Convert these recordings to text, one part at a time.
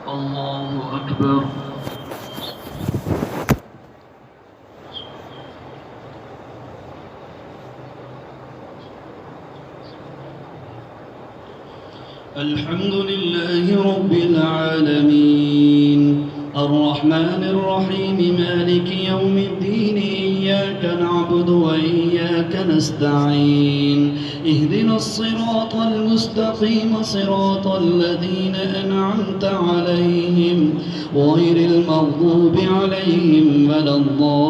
الله أكبر. الحمد لله رب العالمين الرحمن الرحيم مالك يوم الدين إياك نعبد وإياك نستعين اهدنا الصراط المستقيم صراط الذين أنعمت عليهم غير المغضوب عليهم ولا الضالين.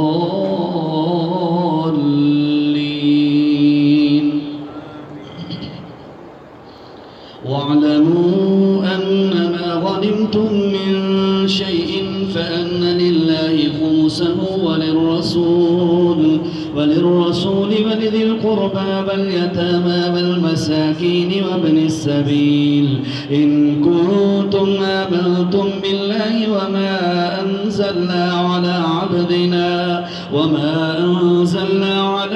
واعلموا أنما غنمتم من شيء فأن لله خمسه وللرسول ولذي القربى واليتامى والمساكين وابن السبيل إن كنتم آمنتم بالله وما أنزلنا على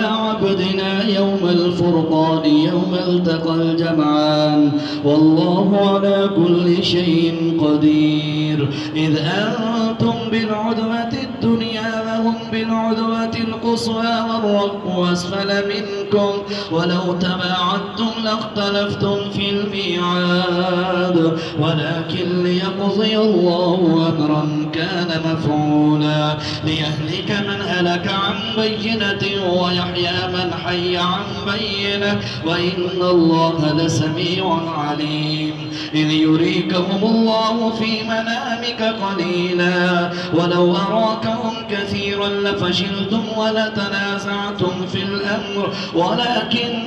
عبدنا يوم الفرقان يوم التقى الجمعان والله على كل شيء قدير. إذ أنتم بالعدوة الدنيا وهم بالعدوة القصوى والركب أسفل منكم ولو تباعدتم لاختلفتم في الميعاد ولكن ليقضي الله أمرا كان مفعولا ليهلك من هلك عن بينة ويحيى من حي عن بينة وإن الله لسميع عليم. إذ يريكهم الله في منامك قليلا ولو أراكهم كثيرا لفشلتم ولتنازعتم في الأمر ولكن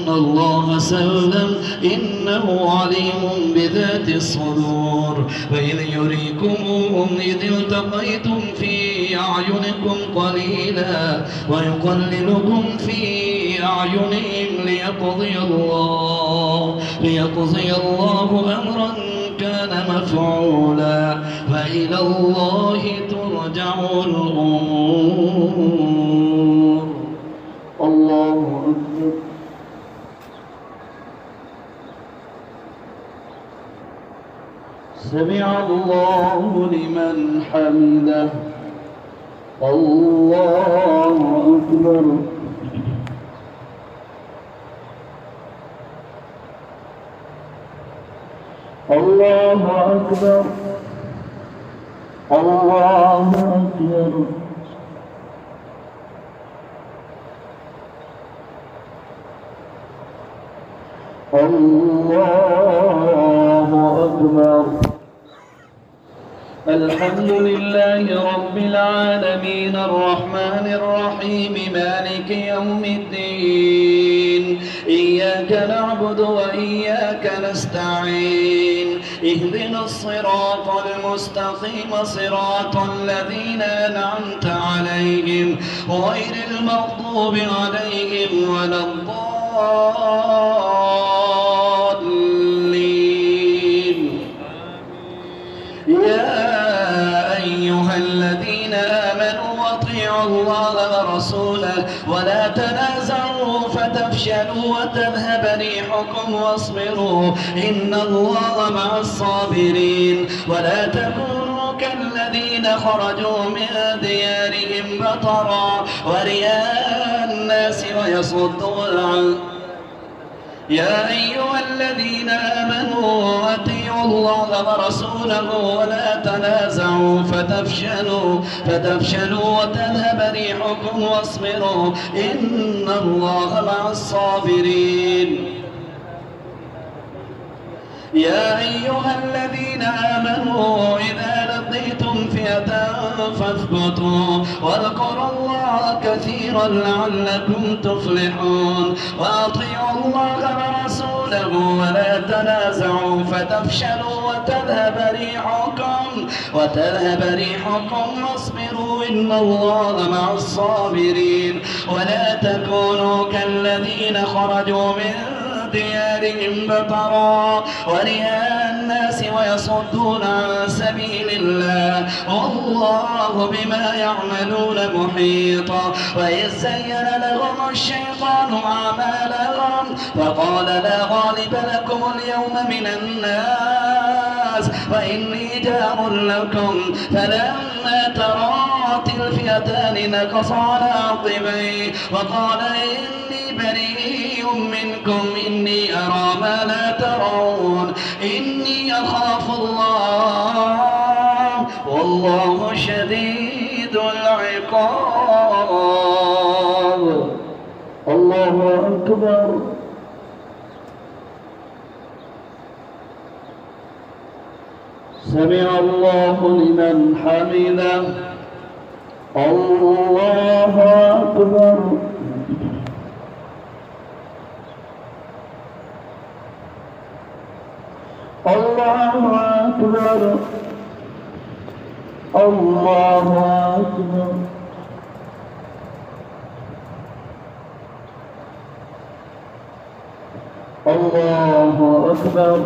الله سلم إنه عليم بذات الصدور. وإذ يريكمهم إذ التقيتم في أعينكم قليلا ويقللكم في أعينهم ليقضي الله أمرا كان مفعولا وإلى الله ترجع الأمور. الله أكبر. سمع الله لمن حمده. الله أكبر. الله أكبر. الله أكبر. الله أكبر. الحمد لله رب العالمين الرحمن الرحيم مالك يوم الدين إياك نعبد وإياك نستعين اهدنا الصراط المستقيم صراط الذين أنعمت عليهم غير المغضوب عليهم ولا الضالين. يا أيها الذين آمنوا أطيعوا الله ورسوله ولا تنازعوا فتفشلوا وتذهب ريحكم واصبروا إن الله مع الصابرين. ولا تكونوا كالذين خرجوا من ديارهم بطرا ورئاء الناس ويصدون عن. يا أيها الذين آمنوا أطيعوا الله ورسوله ولا تنازعوا فتفشلوا وتذهب ريحكم واصبروا إن الله مع الصابرين. يا أيها الذين آمنوا إذا لقيتم فئة فاثبتوا واذكروا الله كثيرا لعلكم تفلحون. وأطيعوا الله ورسوله ولا تنازعوا فتفشلوا وتذهب ريحكم واصبروا إن الله مع الصابرين. ولا تكونوا كالذين خرجوا من ديارهم بطرا ورئاء الناس ويصدون عن سبيل الله والله بما يعملون محيطا. وإذ زين لهم الشيطان أعمالهم فقال لا غالب لكم اليوم من الناس الناس وإني جار لكم. فلما ترات الفئتان نكص على عقبيه وقال إني بريء منكم إني أرى ما لا ترون إني أخاف الله والله شديد العقاب. الله أكبر. سمع الله لمن حمده. الله أكبر. الله أكبر. الله أكبر. الله أكبر.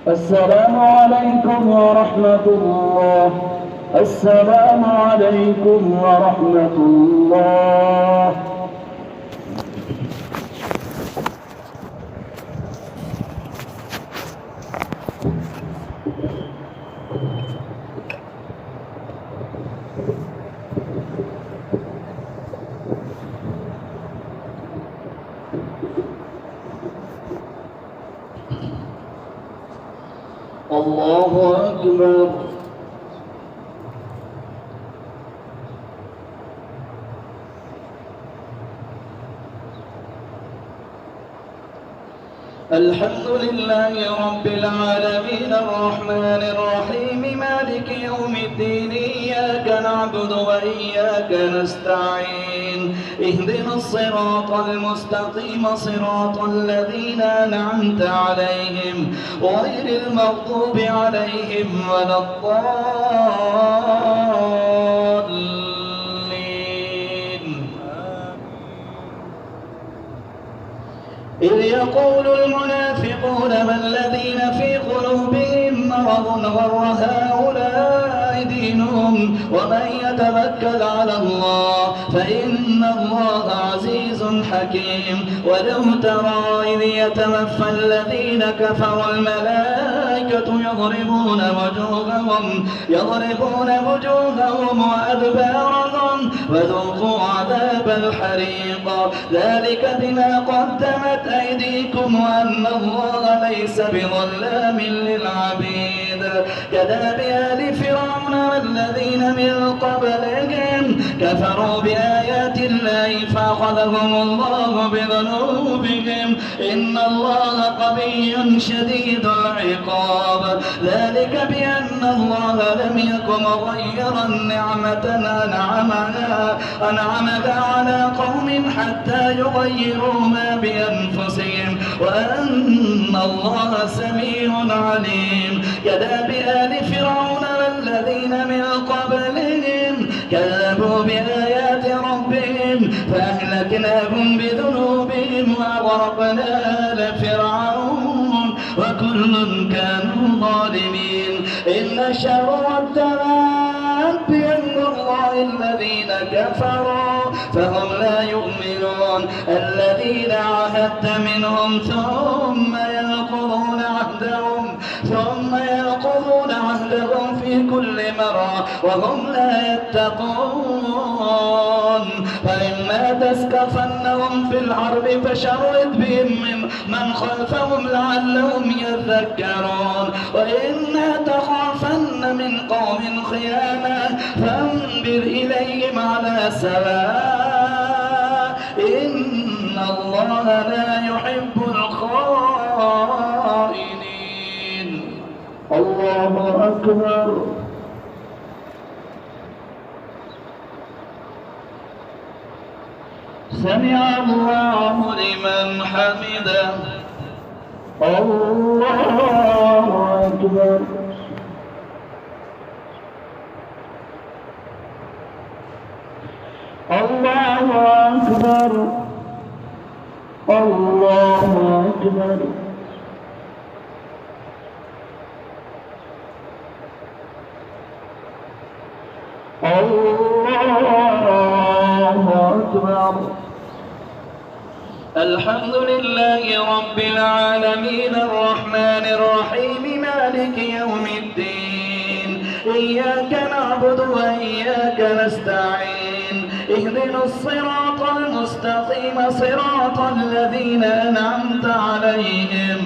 السلام عليكم ورحمة الله. السلام عليكم ورحمة الله. الله أكبر. الحمد لله رب العالمين الرحمن الرحيم مالك يوم الدين إياك نعبد وإياك نستعين اهدنا الصراط المستقيم صراط الذين أنعمت عليهم غير المغضوب عليهم ولا الضالين. إذ يقول المنافقون والذين في قلوبهم مرض غر هؤلاء دينهم ومن يتوكل على الله فإن الله عزيز حكيم. ولو ترى إذ يتوفى الذين كفروا الملائكة يضربون وجوههم وأدبارهم وذوقوا عذاب الحريق ذلك بما قدمت أيديكم وأن الله ليس بظلام للعبيد. كداب آل فرعون والذين من قبلهم كفروا بآيات الله فأخذهم الله بذنوبهم إن الله قوي شديد العقاب. ذلك بأن الله لم يكن مغيرا نعمة أنعمها على قوم حتى يغيروا ما بأنفسهم وأن الله سميع عليم. كداب آل فرعون والذين من قبلهم كذبوا بآيات ربهم فأهلكناهم بذنوبهم وأغرقنا آل فرعون وكل كانوا ظالمين. إن شر الدواب عند الله الذين كفروا فهم لا يؤمنون الذين عاهدت منهم ثم ينقضون عهدهم في كل مرة وهم لا يتقون. فإما تسكفنهم في الحرب فشرد بهم من خلفهم لعلهم يذكرون. وإما تخافن من قوم خيانة فانبذ إليهم على سواء إن الله لا يحب الخائنين. الله أكبر. سمع الله لمن حمده. الله أكبر الله أكبر الله أكبر الله أكبر. الحمد لله رب العالمين الرحمن الرحيم مالك يوم الدين إياك نعبد وإياك نستعين اهدنا الصراط المستقيم صراط الذين أنعمت عليهم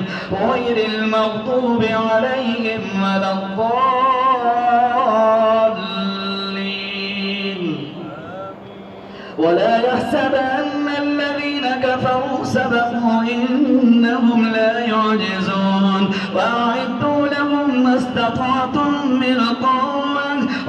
غير المغضوب عليهم ولا الضالين. ولا يحسبن الذين كفروا سبقوا إنهم لا يعجزون وأعدوا لهم ما استطعتم من قوة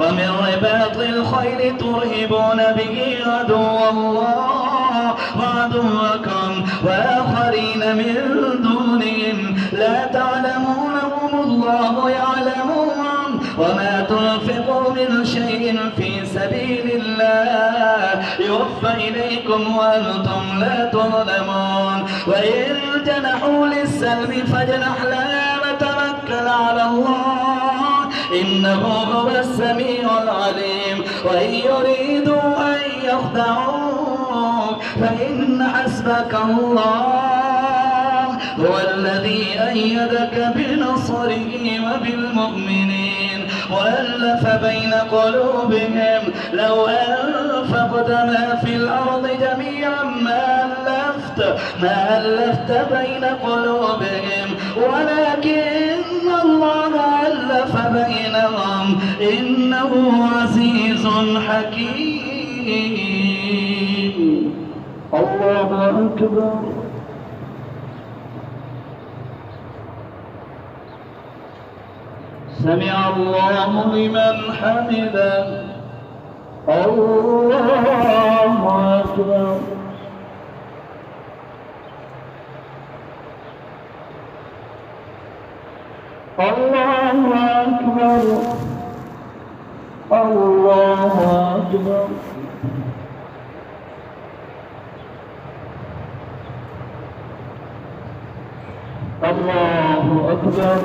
ومن رباط الخيل ترهبون به عدو الله وعدوكم وآخرين من دونهم لا تعلمونهم الله يعلمون وما تنفقوا من شيء في سبيل الله يوفى إليكم وأنتم لا تظلمون. وإن جنحوا للسلم فاجنح لها وتوكل على الله إنه هو السميع العليم. وإن يريدوا أن يخدعوك فإن حسبك الله هو الذي أيدك بنصره وبالمؤمنين وألف بين قلوبهم لو أنفقت ما في الأرض جميعا ما ألفت بين قلوبهم ولكن الله ألف بينهم إنه عزيز حكيم. الله أكبر. سمع الله لمن حمده. الله أكبر. الله أكبر. الله أكبر. الله أكبر.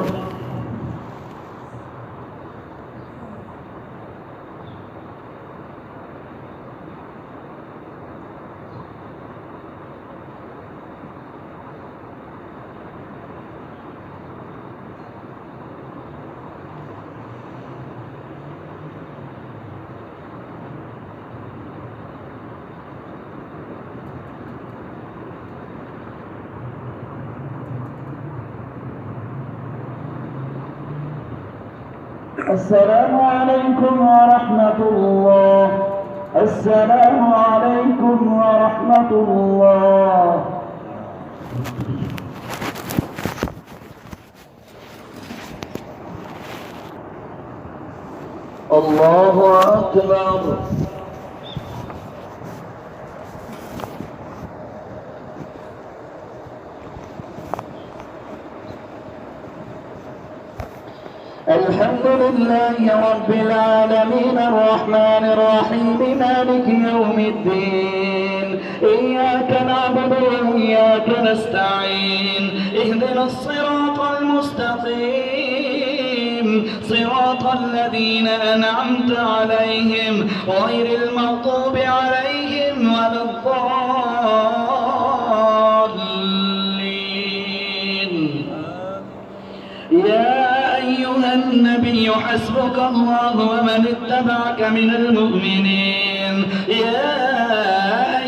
السلام عليكم ورحمة الله. السلام عليكم ورحمة الله. الله أكبر. الحمد لله رب العالمين الرحمن الرحيم مالك يوم الدين إياك نعبد وإياك نستعين اهدنا الصراط المستقيم صراط الذين أنعمت عليهم غير المغضوب عليهم ولا الضالين. يا أيها النبي حسبك الله ومن اتبعك من المؤمنين. يا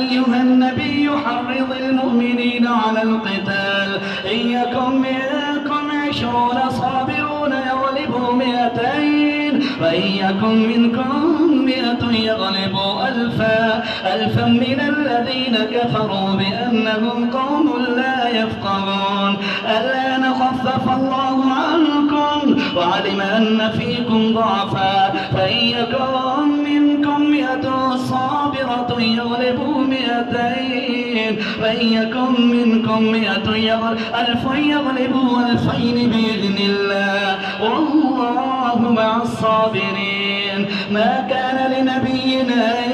أيها النبي حرض المؤمنين على القتال إن يكن منكم 20 صابرون يغلبوا 200 وإن يكن منكم 100 يغلبوا ألفا من الذين كفروا بأنهم قوم لا يفقهون. الآن خفف الله عنكم وعلم أن فيكم ضعفا فإن يكن منكم 100 صابرة يغلبوا 200 وإن يكن منكم 100 ألف يغلبوا 2000 بإذن الله والله مع الصابرين. ما كان لنبي أن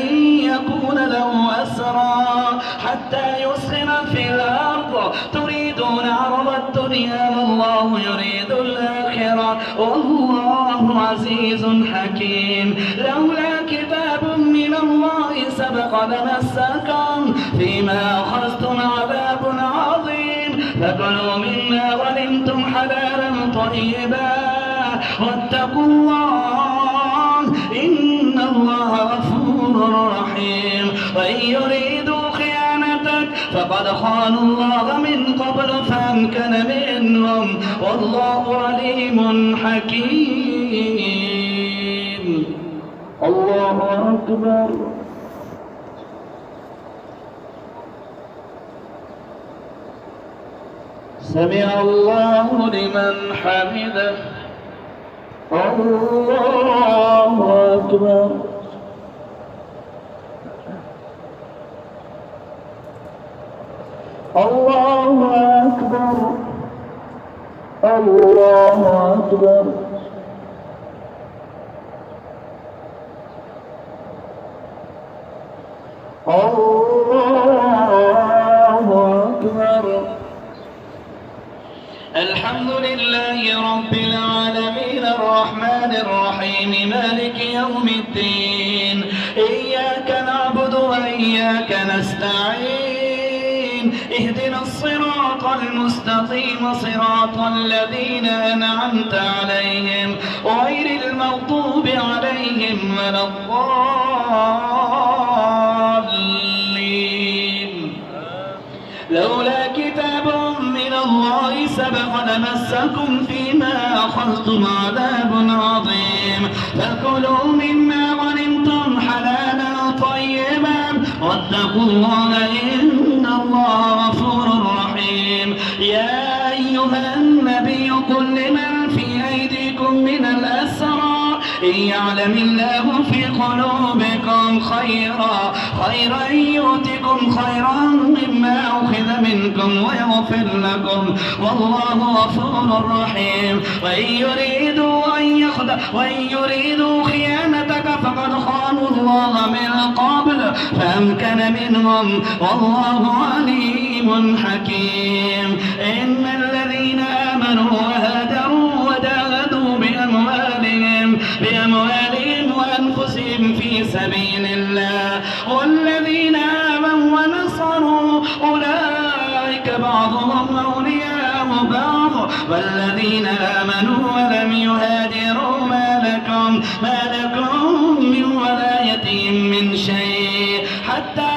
يكون له أسرى حتى يسخن في الأرض تريدون عرض الدنيا والله يريد الآخرة والله عزيز حكيم. لولا كتاب من الله سبق لمسكم فيما أخذتم عذاب عظيم فكلوا مما غنمتم حلالا طيبا واتقوا الله إن الله غفور رحيم. وإن يريدوا خيانتك فقد خانوا الله من قبل فأمكن منهم والله عليم حكيم. الله أكبر. سمع الله لمن حمده. الله أكبر. الله أكبر. الله أكبر. الله أكبر. الحمد لله رب العالمين الرحمن الرحيم مالك يوم الدين إياك نعبد وإياك نستعين اهدنا الصراط المستقيم صراط الذين أنعمت عليهم غير المغضوب عليهم ولا الضالين. لولا كتاب من الله سبق لمسكم فيما أخذتم عذاب عظيم فكلوا مما غنمتم حلالا طيبا واتقوا الله إن الله غفور رحيم. يا أيها النبي قل لمن في أيديكم من الأسرى إن يعلم الله في قلوبكم خيرا يؤتكم خيرا مما أخذ منكم ويغفر لكم والله غفور رحيم. وإن يريدوا خيانتك فقد خانوا الله من قبل فأمكن منهم والله عليم حكيم. إن الذين آمنوا وهاجروا وجاهدوا بأموالهم وأنفسهم في سبيل الله والذين آمنوا ونصروا أولئك بعضهم أولياء بعض والذين آمنوا ولم يهاجروا ما لكم من ولايتهم من شيء حتى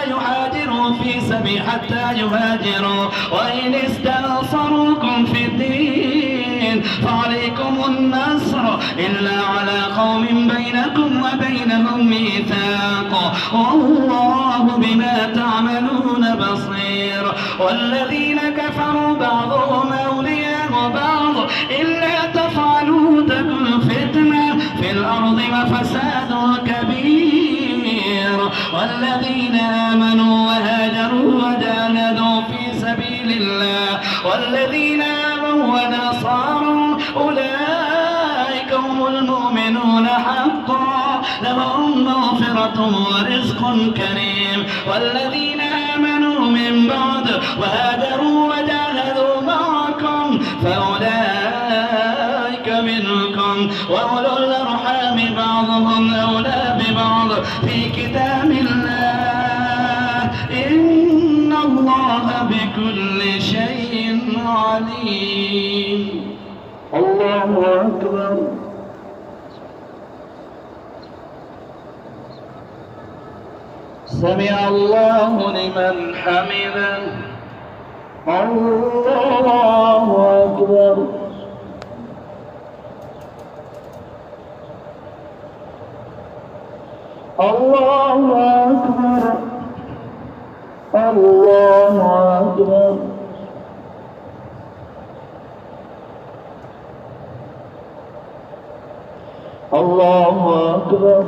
يهاجروا وإن استنصروكم في الدين فعليكم النصر إلا على قوم بينكم وبينهم ميثاق والله بما تعملون بصير. والذين كفروا بعضهم أولياء بعض إلا تفعلوا تكن فتنة في الأرض وفساد كبير. والذين آمنوا وهاجروا وجاهدوا في سبيل الله والذين آمنوا ونصاروا أولئك هم المؤمنون حقا لهم مغفرة ورزق كريم. والذين آمنوا من بعد وهاجروا وجاهدوا معكم فأولئك منكم وأولو الأرحام بعضهم أولى ببعض في كتاب الله إن الله بكل شيء عليم. الله أكبر. سمع الله لمن حمده. الله أكبر. الله أكبر. الله أكبر. الله أكبر.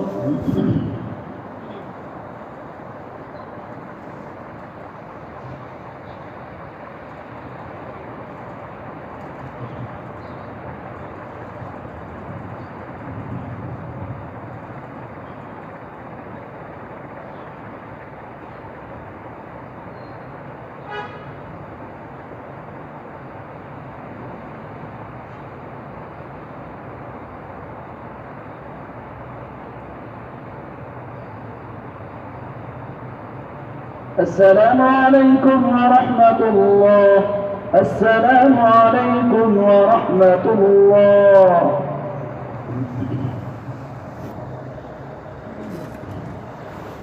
السلام عليكم ورحمة الله. السلام عليكم ورحمة الله.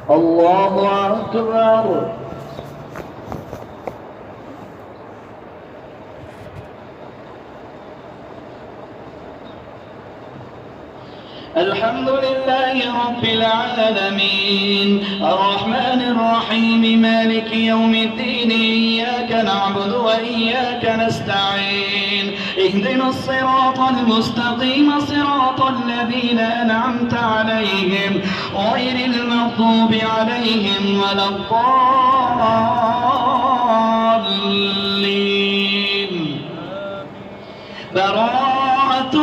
الله أكبر. الحمد لله رب العالمين الرحمن الرحيم مالك يوم الدين إياك نعبد وإياك نستعين اهدنا الصراط المستقيم صراط الذين أنعمت عليهم غير المغضوب عليهم ولا الضالين براءة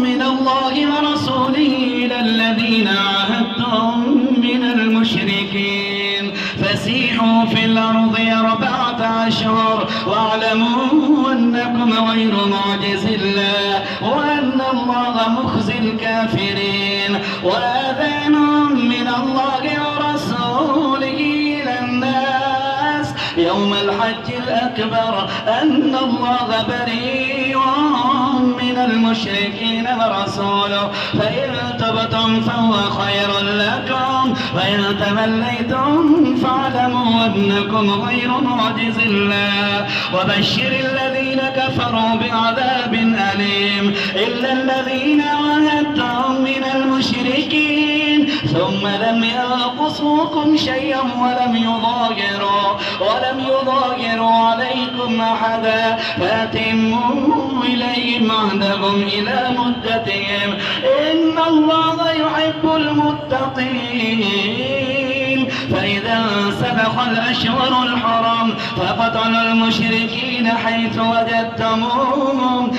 من الله ورسوله إلى الذين عاهدتم من المشركين فسيحوا في الأرض 4 أشهر واعلموا أنكم غير معجز الله وأن الله مخزي الكافرين وآذان من الله ورسوله إلى الناس يوم الحج الأكبر أن الله بريء من المشركين ورسوله فإن تبتم فهو خير لكم وإن توليتم فاعلموا أنكم غير معجز الله وبشر الذين كفروا بعذاب أليم إلا الذين عاهدتم من المشركين ثم لم ينقصوكم شيئا ولم يظاهروا عليكم أحدا فأتموا إليهم عهدهم إلى مدتهم إن الله يحب المتقين فإذا انسلخ الأشهر الحرم فقتلوا المشركين حيث وجدتموهم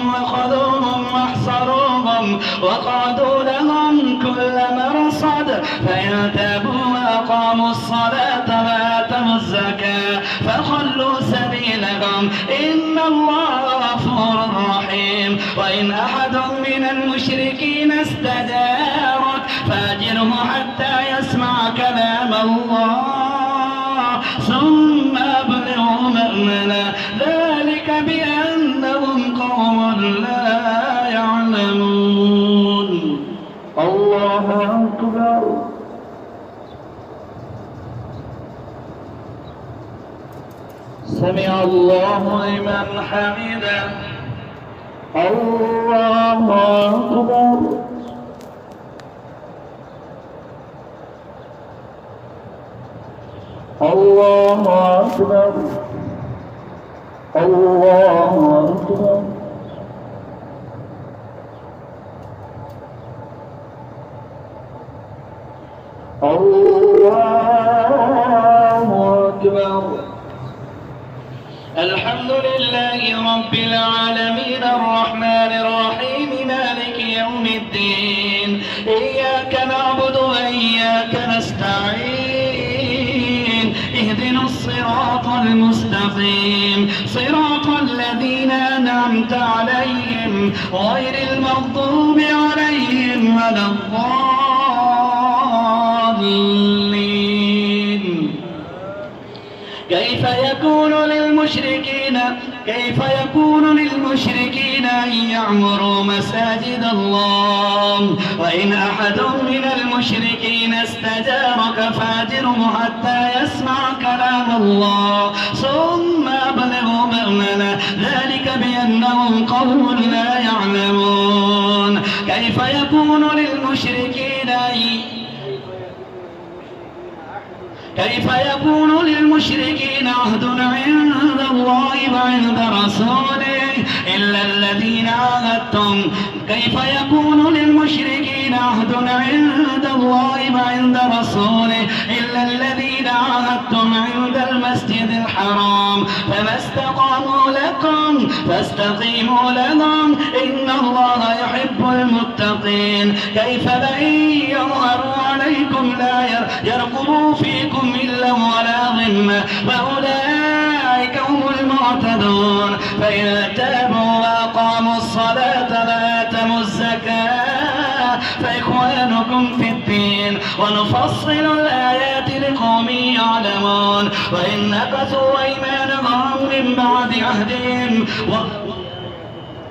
وخذوهم واحصروهم وقعدوا لهم كل مرصد فإن تابوا وأقاموا الصلاة وآتوا الزكاة فخلوا سبيلهم إن الله غفور رحيم وإن أحد من المشركين استجارك فأجره حتى يسمع كلام الله ثم أبلغه مأمنا ذلك بأنهم قوم لا يعلمون. الله أكبر. سمع الله لمن حمده. الله أكبر. الله أكبر. الله أكبر. الله أكبر. الحمد لله رب العالمين الرحمن الرحيم مالك يوم الدين إياك نعبد وإياك نستعين اهدنا الصراط المستقيم صراط الذين أنعمت عليهم غير المغضوب عليهم ولا الضالين. كيف يكون للمشركين أن يعمروا مساجد الله وإن أحد من المشركين استجارك فأجره حتى يسمع كلام الله ثم أبلغه مأمنا ذلك بأنهم قوم لا يعلمون. كيف يكون للمشركين عهد عند الله وعند رسوله إلا الذين عاهدتم كيف يكون للمشركين عهد عند الله وعند رسوله إلا الذين عاهدتم عند المسجد الحرام فما استقاموا لكم فاستقيموا لهم إن الله يحب المتقين. كيف بأن يظهروا عليكم لا يرقبوا فيكم إلا ولا ذمة وأولئك هم المعتدون فإن تابوا وأقاموا الصلاة وآتوا الزكاة فإخوانكم في الدين ونفصل الآيات لقوم يعلمون وإن نكثوا أيمانهم من بعد عهدهم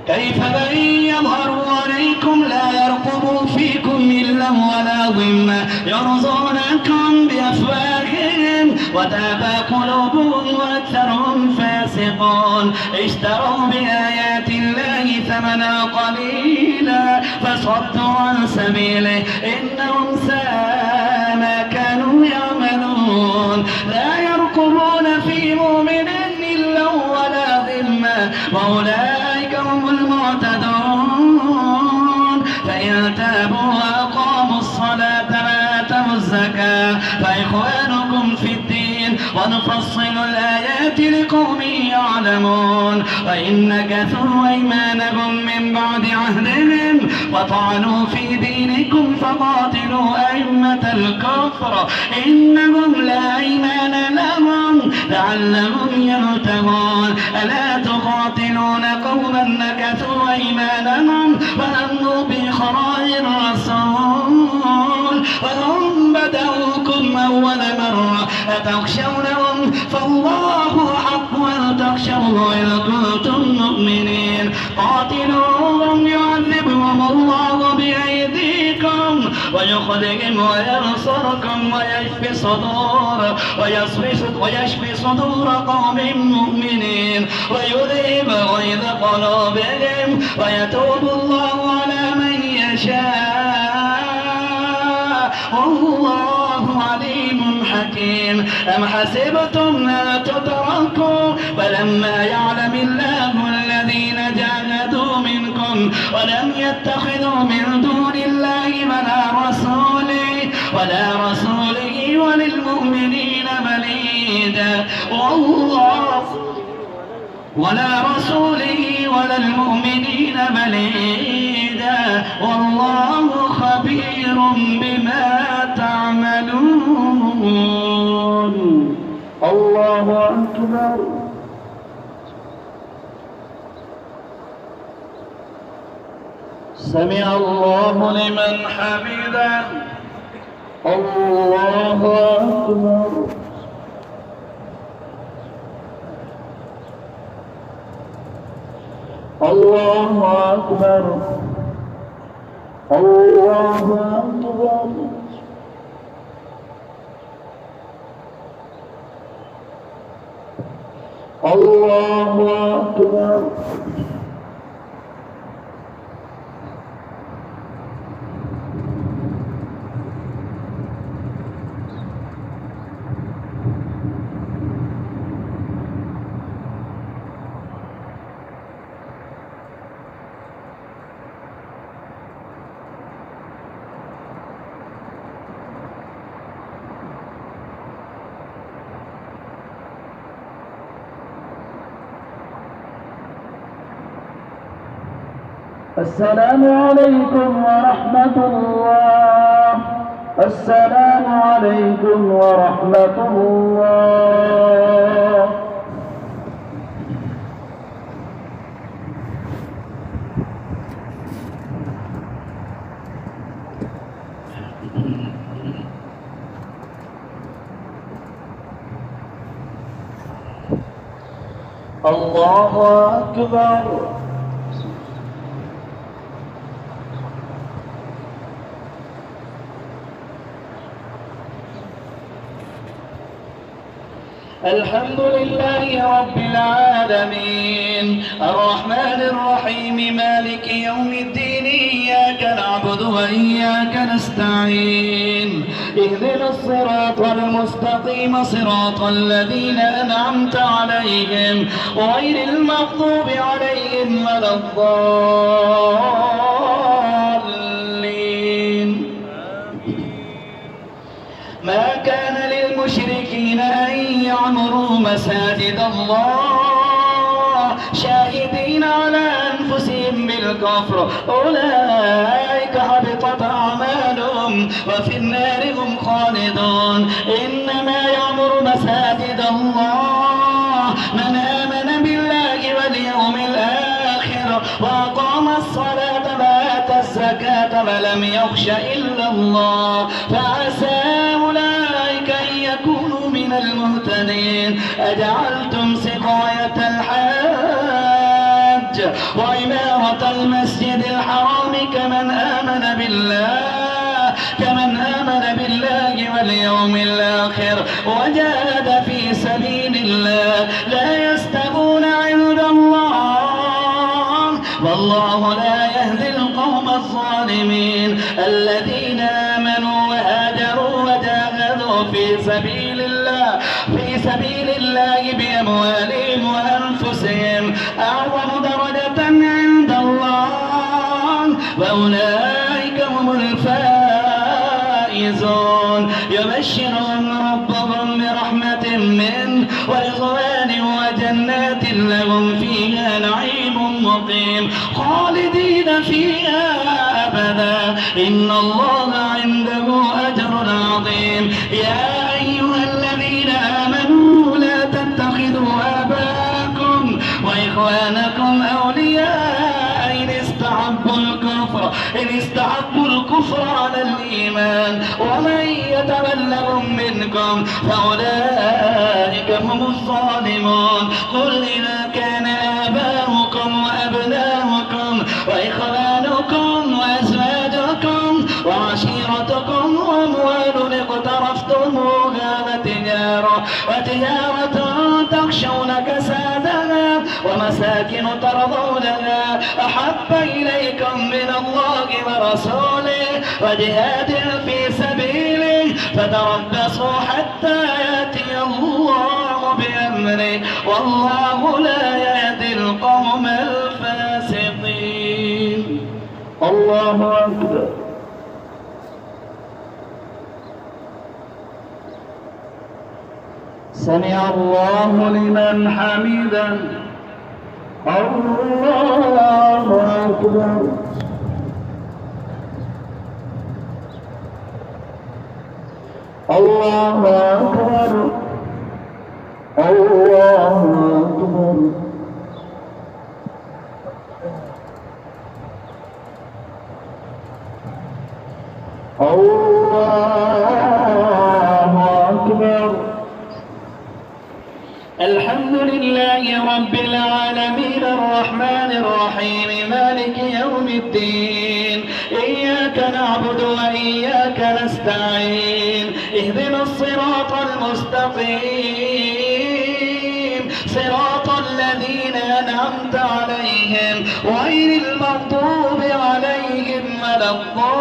كيف من يظهروا عليكم لا يرقبوا فيكم إلا ولا ذمة يرضونكم بأفواههم وتابى قلوبهم وأكثرهم فاسقون اشتروا بآيات الله ثمنا قليلا فصدوا عن سبيله إنهم ساء ما كانوا يعملون لا يرقبون في مؤمن إلا ولا ذمة وأولئك هم المعتدون فإن تابوا وأقاموا الصلاة وآتوا الزكاة فإخوانكم في الدين ونفصل الآيات لقوم يعلمون وإن نكثوا أيمانهم من بعد عهدهم وطعنوا في دينكم فقاتلوا أئمة الكفر إنهم لا أيمان لهم لعلهم يرتبون ألا تقاتلون قوما نكثوا أيمانهم وهموا بإخراج الرسول وهم بدأوكم أول مرة أتخشونهم فالله حق أن تخشوه إن كنتم مؤمنين قاتلوهم يعذبهم الله بأيديكم ويخرجهم وينصركم ويشفي صدور قوم مؤمنين ويذهب غيظ قلوبهم ويتوب الله على من يشاء والله عليم حكيم أم حسبتم أن تتركوا ولما يعلم الله الذين جاهدوا منكم ولم يتخذوا من دون الله ولا رسوله وللمؤمنين وليدا والله خبير بما تعملون. الله أكبر. سمع الله لمن حمده. الله أكبر. الله أكبر. الله أكبر. الله أكبر. السلام عليكم ورحمة الله. السلام عليكم ورحمة الله. الله أكبر. الحمد لله رب العالمين الرحمن الرحيم مالك يوم الدين إياك نعبد وإياك نستعين اهدنا الصراط المستقيم صراط الذين أنعمت عليهم غير المغضوب عليهم ولا الضالين. ما كان للمشركين أن يعمروا مساجد الله شاهدين على أنفسهم بالكفر أولئك حبطت أعمالهم وفي النار هم خالدون. إنما يعمر مساجد الله من آمن بالله واليوم الآخر وأقام الصلاة وآتى الزكاة ولم يخش إلا الله فعسى أولئك أن المهتدين. أجعلتم سقاية الحاج وعمارة المسجد الحرام كمن آمن بالله واليوم الآخر وجاهد في سبيل الله لا يستوون عند الله والله لا يهدي القوم الظالمين. الذين آمنوا وهاجروا وجاهدوا في سبيل الله بأموالهم وأنفسهم أعظم درجة عند الله وأولئك هم الفائزون. يبشرهم ربهم برحمة منه ورضوان وجنات لهم فيها نعيم مقيم خالدين فيها أبدا إن الله عنده أجر عظيم. يا أيها الذين آمنوا لا تتخذوا آباءكم وإخوانكم أولياء إن استحبوا الكفر على الإيمان ومن يتولهم منكم فأولئك هم الظالمون. قل إذا كان آباؤكم وأبناؤكم وإخوانكم وأزواجكم وعشيرتكم وأموال اقترفتموها وتجارة تخشون كسادها ومساكن ترضونها أحب إليكم من الله ورسوله وجهاد في سبيله فتربصوا حتى يأتي الله بأمره والله لا يهدي القوم الفاسقين. الله أكبر. سمع الله لمن حمده. الله أكبر. الله أكبر. الله أكبر. الله أكبر. الحمد لله رب العالمين الرحمن الرحيم مالك يوم الدين. إياك نعبد وإياك نستعين. اهدنا الصراط المستقيم صراط الذين أنعمت عليهم غير المغضوب عليهم ولا الضالين.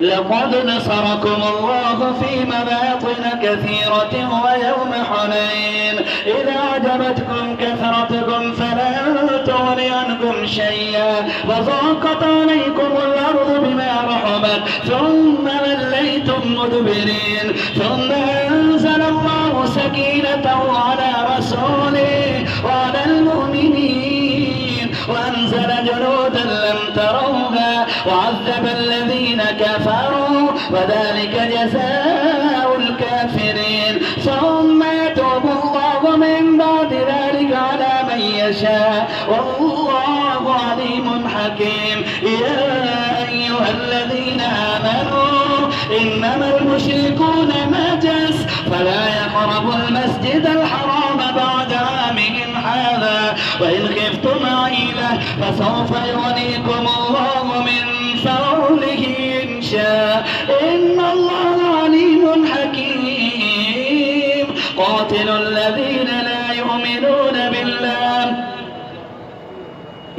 لقد نصركم الله في مواطن كثيرة ويوم حنين إذ أعجبتكم كثرتكم فلن تغن عنكم شيئا وضاقت عليكم الأرض بما رحبت ثم وليتم مدبرين ثم أنزل الله سكينته على رسوله وعلى المؤمنين وأنزل جنودا لم تروها وعذب الذين كفروا وذلك جزاء الكافرين. ثم يتوب الله من بعد ذلك على من يشاء والله عليم حكيم. يا أيها الذين آمنوا إنما المشركون نجس فلا يقربوا المسجد الحرام بعد عامهم هذا وإن خفتم عيلة فسوف يغنيكم الله من فضله إن شاء إن الله عليم حكيم. قاتلوا الذين لا يؤمنون بالله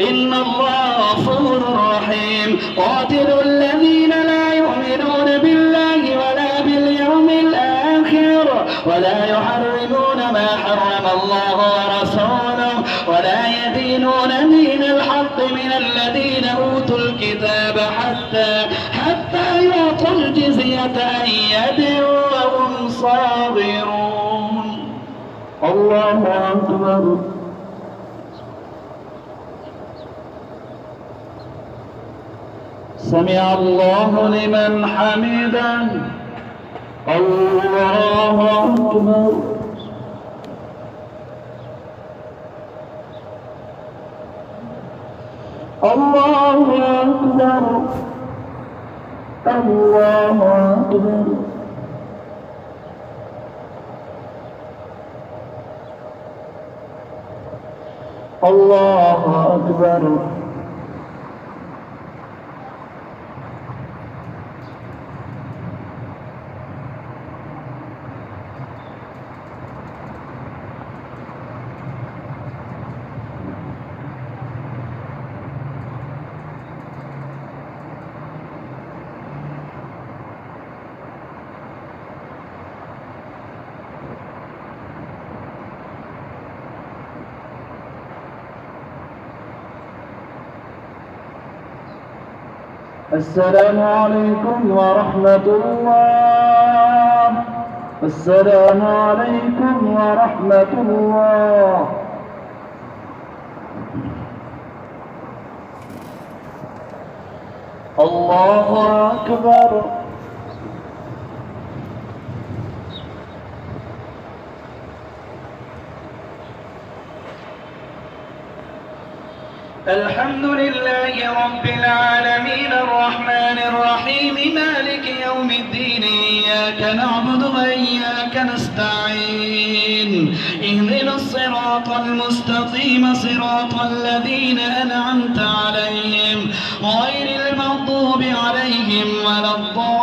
إن الله غفور رحيم. قاتلوا الذين لا يؤمنون بالله ولا باليوم الآخر ولا يحرمون ما حرم الله ورسوله ولا يدينون دين الحق من الذين أوتوا الكتاب حتى يعطوا الجزية عن يد وهم صاغرون. الله أكبر. سمع الله لمن حمده. الله أكبر. الله أكبر. الله أكبر الله أكبر السلام عليكم ورحمة الله السلام عليكم ورحمة الله الله أكبر الحمد لله رب العالمين الرحمن الرحيم مالك يوم الدين إياك نعبد وإياك نستعين اهدنا الصراط المستقيم صراط الذين أنعمت عليهم غير المغضوب عليهم ولا الضالين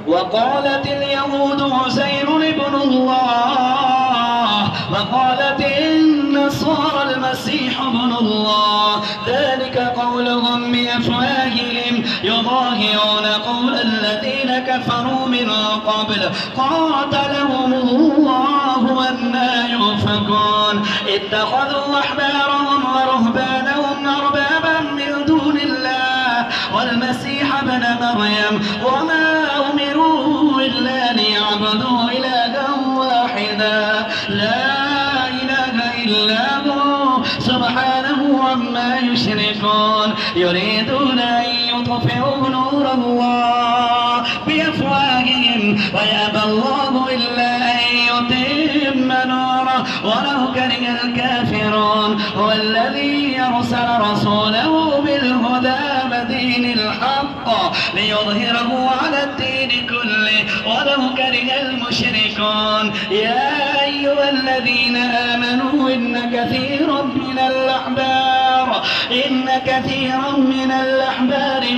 وقالت اليهود عزير ابن الله وقالت النصارى المسيح ابن الله ذلك قولهم بأفواههم يضاهئون قول الذين كفروا من قبل قاتلهم الله أنى يؤفكون اتخذوا أحبارهم ورهبانهم أربابا من دون الله والمسيح ابن مريم وما أمروا إلا ليعبدوا إلها واحدا لا إله إلا هو سبحانه عما يشركون يريدون أن يطفئوا نور الله بأفواههم ويأبى الله إلا أن يتم نوره ولو كره الكافرون هو الذي يرسل رسوله بالهدى ودين الحق ليظهره على الدين كله ولو كره المشركون يا أيها الذين آمنوا إن كثيرا من الأحبار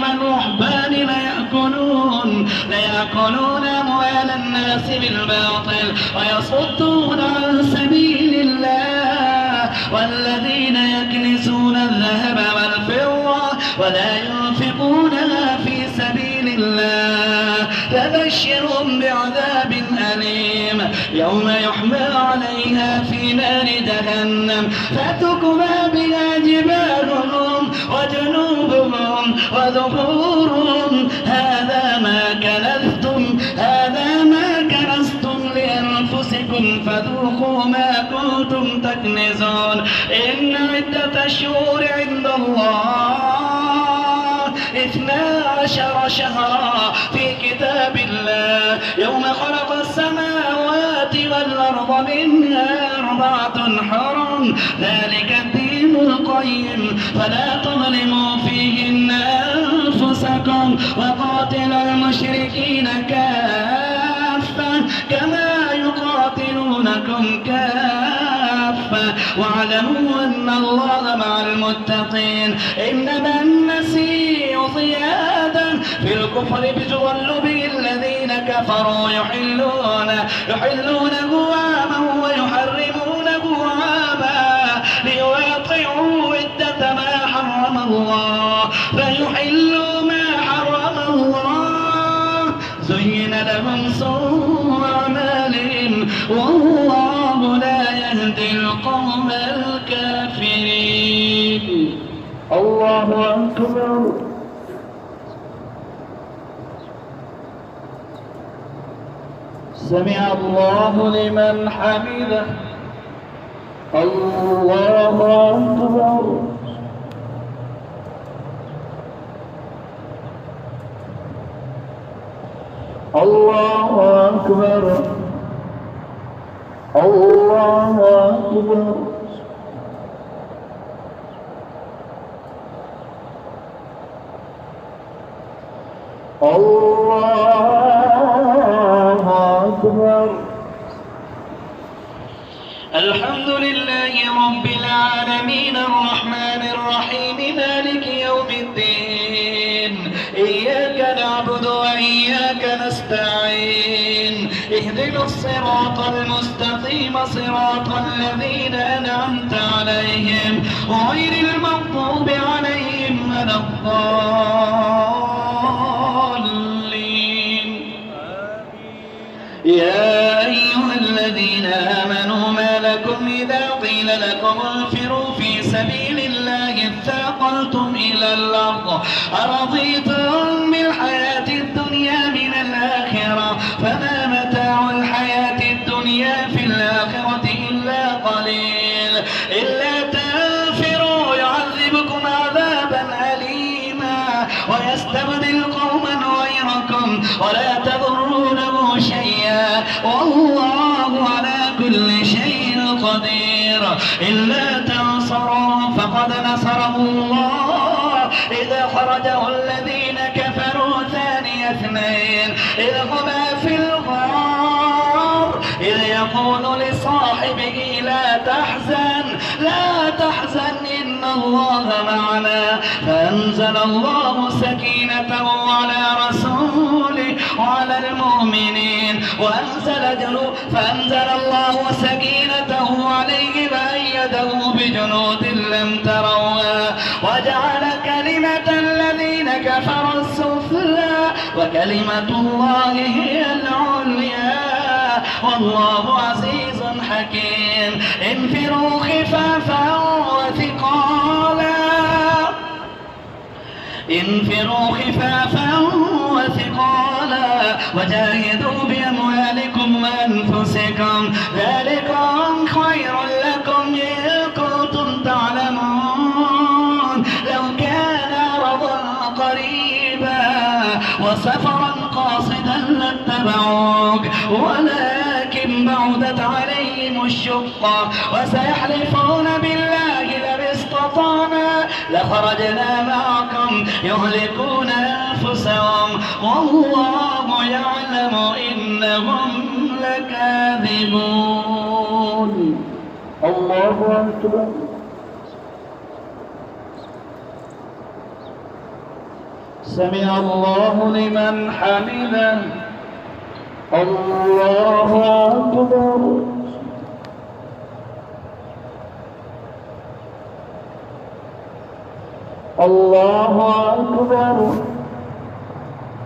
والرهبان ليأكلون أموال الناس بالباطل ويصدون عن سبيل الله والذين يكنزون الذهب والفضة ولا ينفقونها في سبيل الله فبشرهم بعذاب أليم يوم يحمى عليها في نار جهنم فتكوى بها جباههم وجنوبهم وظهورهم هذا ما كنزتم لأنفسكم فذوقوا ما كنتم تكنزون إن عدة الشهور عند الله 12 شهرا في كتاب الله يوم خلق السماوات والأرض منها 4 حرم ذلك الدين القيم فلا تظلموا فيهن أنفسكم وقاتلوا المشركين كافة كما يقاتلونكم كافة واعلموا أن الله مع المتقين إنما النسيء زيادة في الكفر بتغل به الذين كفروا يحلونه عاما ويحرمونه عاما ليواطئوا عدة ما حرم الله فيحلوا ما حرم الله زين لهم سوء أعمالهم والله لا يهدي القوم الكافرين الله أكبر سمع الله لمن حمده الله أكبر الله أكبر الله أكبر الله أكبر. الحمد لله رب العالمين الرحمن الرحيم مالك يوم الدين إياك نعبد وإياك نستعين اهدنا الصراط المستقيم صراط الذين أنعمت عليهم غير المغضوب عليهم ولا الضالين. يا أيها الذين آمنوا ما لكم إذا قيل لكم انفروا في سبيل الله اثاقلتم إلى الأرض أرضيتم بالحياة الدنيا من الآخرة فما متاع الحياة الدنيا في الآخرة إلا قليل. إلا تنفروا يعذبكم عذابا أليما ويستبدل قوما غيركم ولا تضرونه شيئا والله على كل شيء قدير. إلا تنصروا فقد نصره الله إذا خرجه الذين كفروا ثاني اثنين إذ هما في الغار إذ يقول لصاحبه لا تحزن إن الله معنا فأنزل الله سكينته على رسوله وعلى المؤمنين فأنزل الله سكينته عليه وأيده بجنود لم تروها وجعل كلمة الذين كفروا السفلى وكلمة الله هي العليا والله عزيز حكيم. انفروا خفافا وثقالا وجاهدوا بأموالكم وأنفسكم ذلكم خير لكم إن كنتم تعلمون. لو كان عرضا قريبا وسفرا قاصدا لاتبعوك ولكن بعدت عليهم الشقة وسيحلفون بالله لو استطعنا لخرجنا معكم يهلكون أنفسهم والله يعلم إنهم لكاذبون. الله أكبر. سمع الله لمن حمده. الله أكبر. الله أكبر.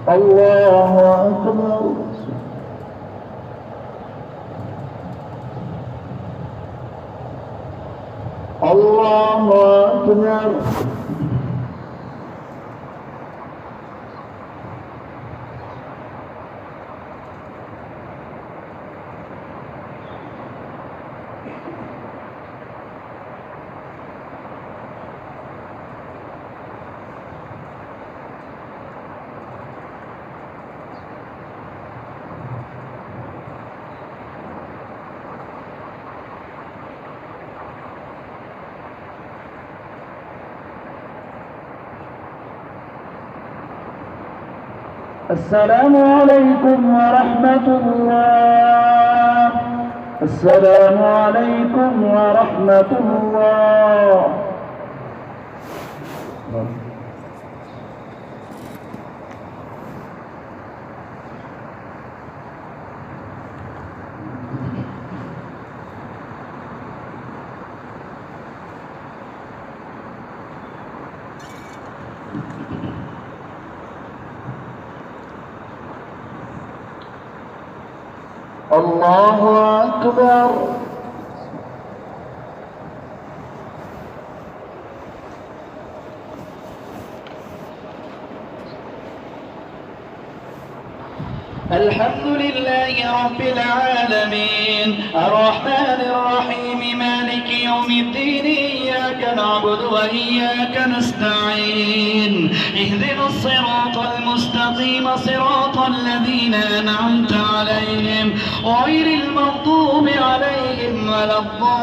الله أكبر. الله أكبر. السلام عليكم ورحمة الله. السلام عليكم ورحمة الله. الله أكبر. الحمد لله رب العالمين الرحمن الرحيم مالك يوم الدين إياك نعبد وإياك نستعين اهدنا الصراط المستقيم صراط الذين أنعمت عليهم غير المغضوب عليهم ولا الضالين.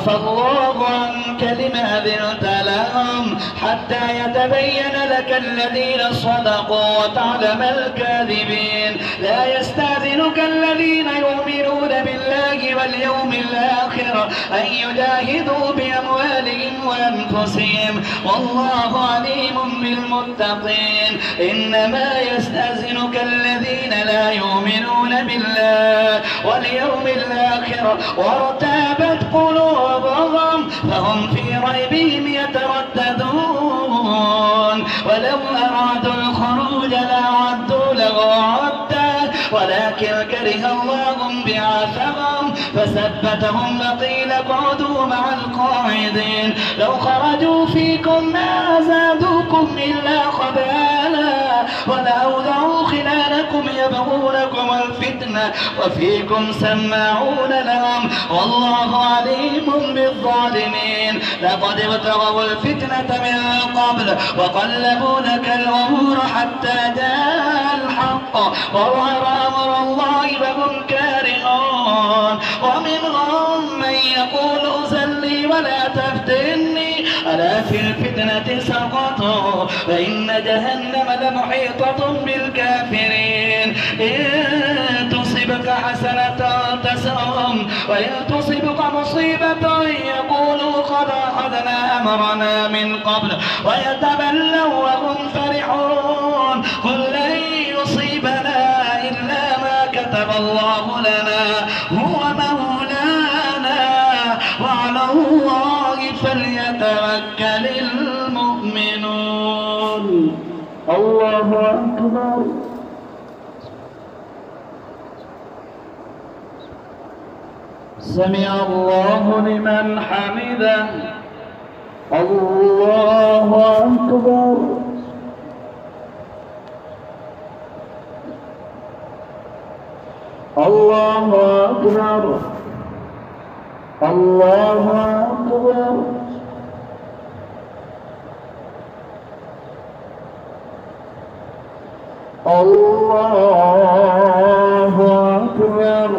عفى الله عنك لما أذنت لهم حتى يتبين لك الذين صدقوا وتعلم الكاذبين. لا يستأذنك الذين يؤمنون بالله واليوم الآخر أن يجاهدوا بأموالهم وأنفسهم والله عليم بالمتقين. إنما يستأذنك الذين لا يؤمنون بالله واليوم الآخر وارتابت قلوبهم فهم في ريبهم يترددون. ولو أرادوا الخروج لأعدوا له عدا ولكن كره الله بعاثهم فثبتهم وقيل اقعدوا مع القاعدين. لو خرجوا فيكم ما زادوكم إلا خبالا ولأوضعوا خلالكم يبغونكم الفتنة وفيكم سماعون لهم والله عليم بالظالمين. لقد ابتغوا الفتنة من قبل وقلبوا لك الأمور حتى جاء الحق وظهر أمر الله فهم كارهون. ومنهم من يقول أسلي ولا تفتني ألا في الفتنة سقطوا فإن جهنم لمحيطة بالكافرين. إن تصبك حسنة تسؤهم وإن تصبك مصيبة يقولوا قد أخذنا أمرنا من قبل ويتبلوا وهم فرحون. قل لن يصيبنا إلا ما كتب الله لنا هو مولانا وعلى الله فليتوكل المؤمنون. الله أكبر. سمع الله لمن حمده. الله أكبر. الله أكبر. الله أكبر. الله أكبر.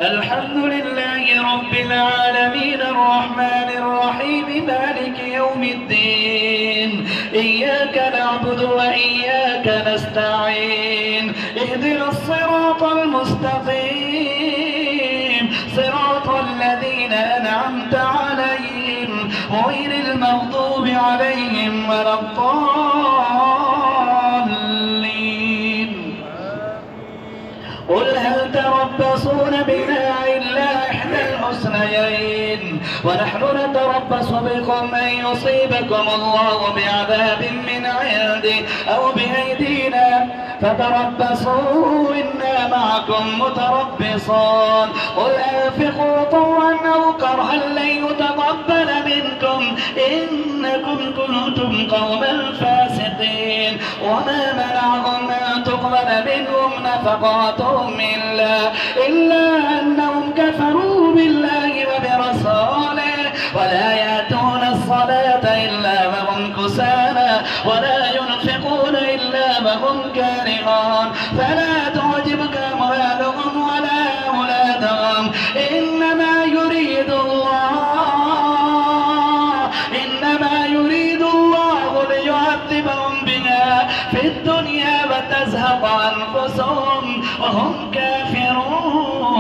الحمد لله رب العالمين الرحمن الرحيم مالك يوم الدين. إياك نعبد وإياك نستعين. اهدنا الصراط المستقيم صراط الذين أنعمت عليهم غير المغضوب عليهم ولا الضالين. قل هل تربصون بنا إلا إحدى الحسنيين ونحن نتربص بكم أن يصيبكم الله بعذاب من عنده أو بأيدينا فتربصوا إنا معكم متربصون. قل أنفقوا طوعا أو كرها لن يتقبل منكم إنكم كنتم قوما فاسقين. وما منعهم أن تقبل منهم نفقاتهم إلا أنهم كفروا بالله وبرسوله ولا يأتون الصلاة إلا وهم كسالى ولا ينفقون إلا وهم كارهون. فلا تعجبك أموالهم ولا أولادهم إنما يريد الله ليعذبهم بها في الدنيا وتزهق أنفسهم وهم كافرون.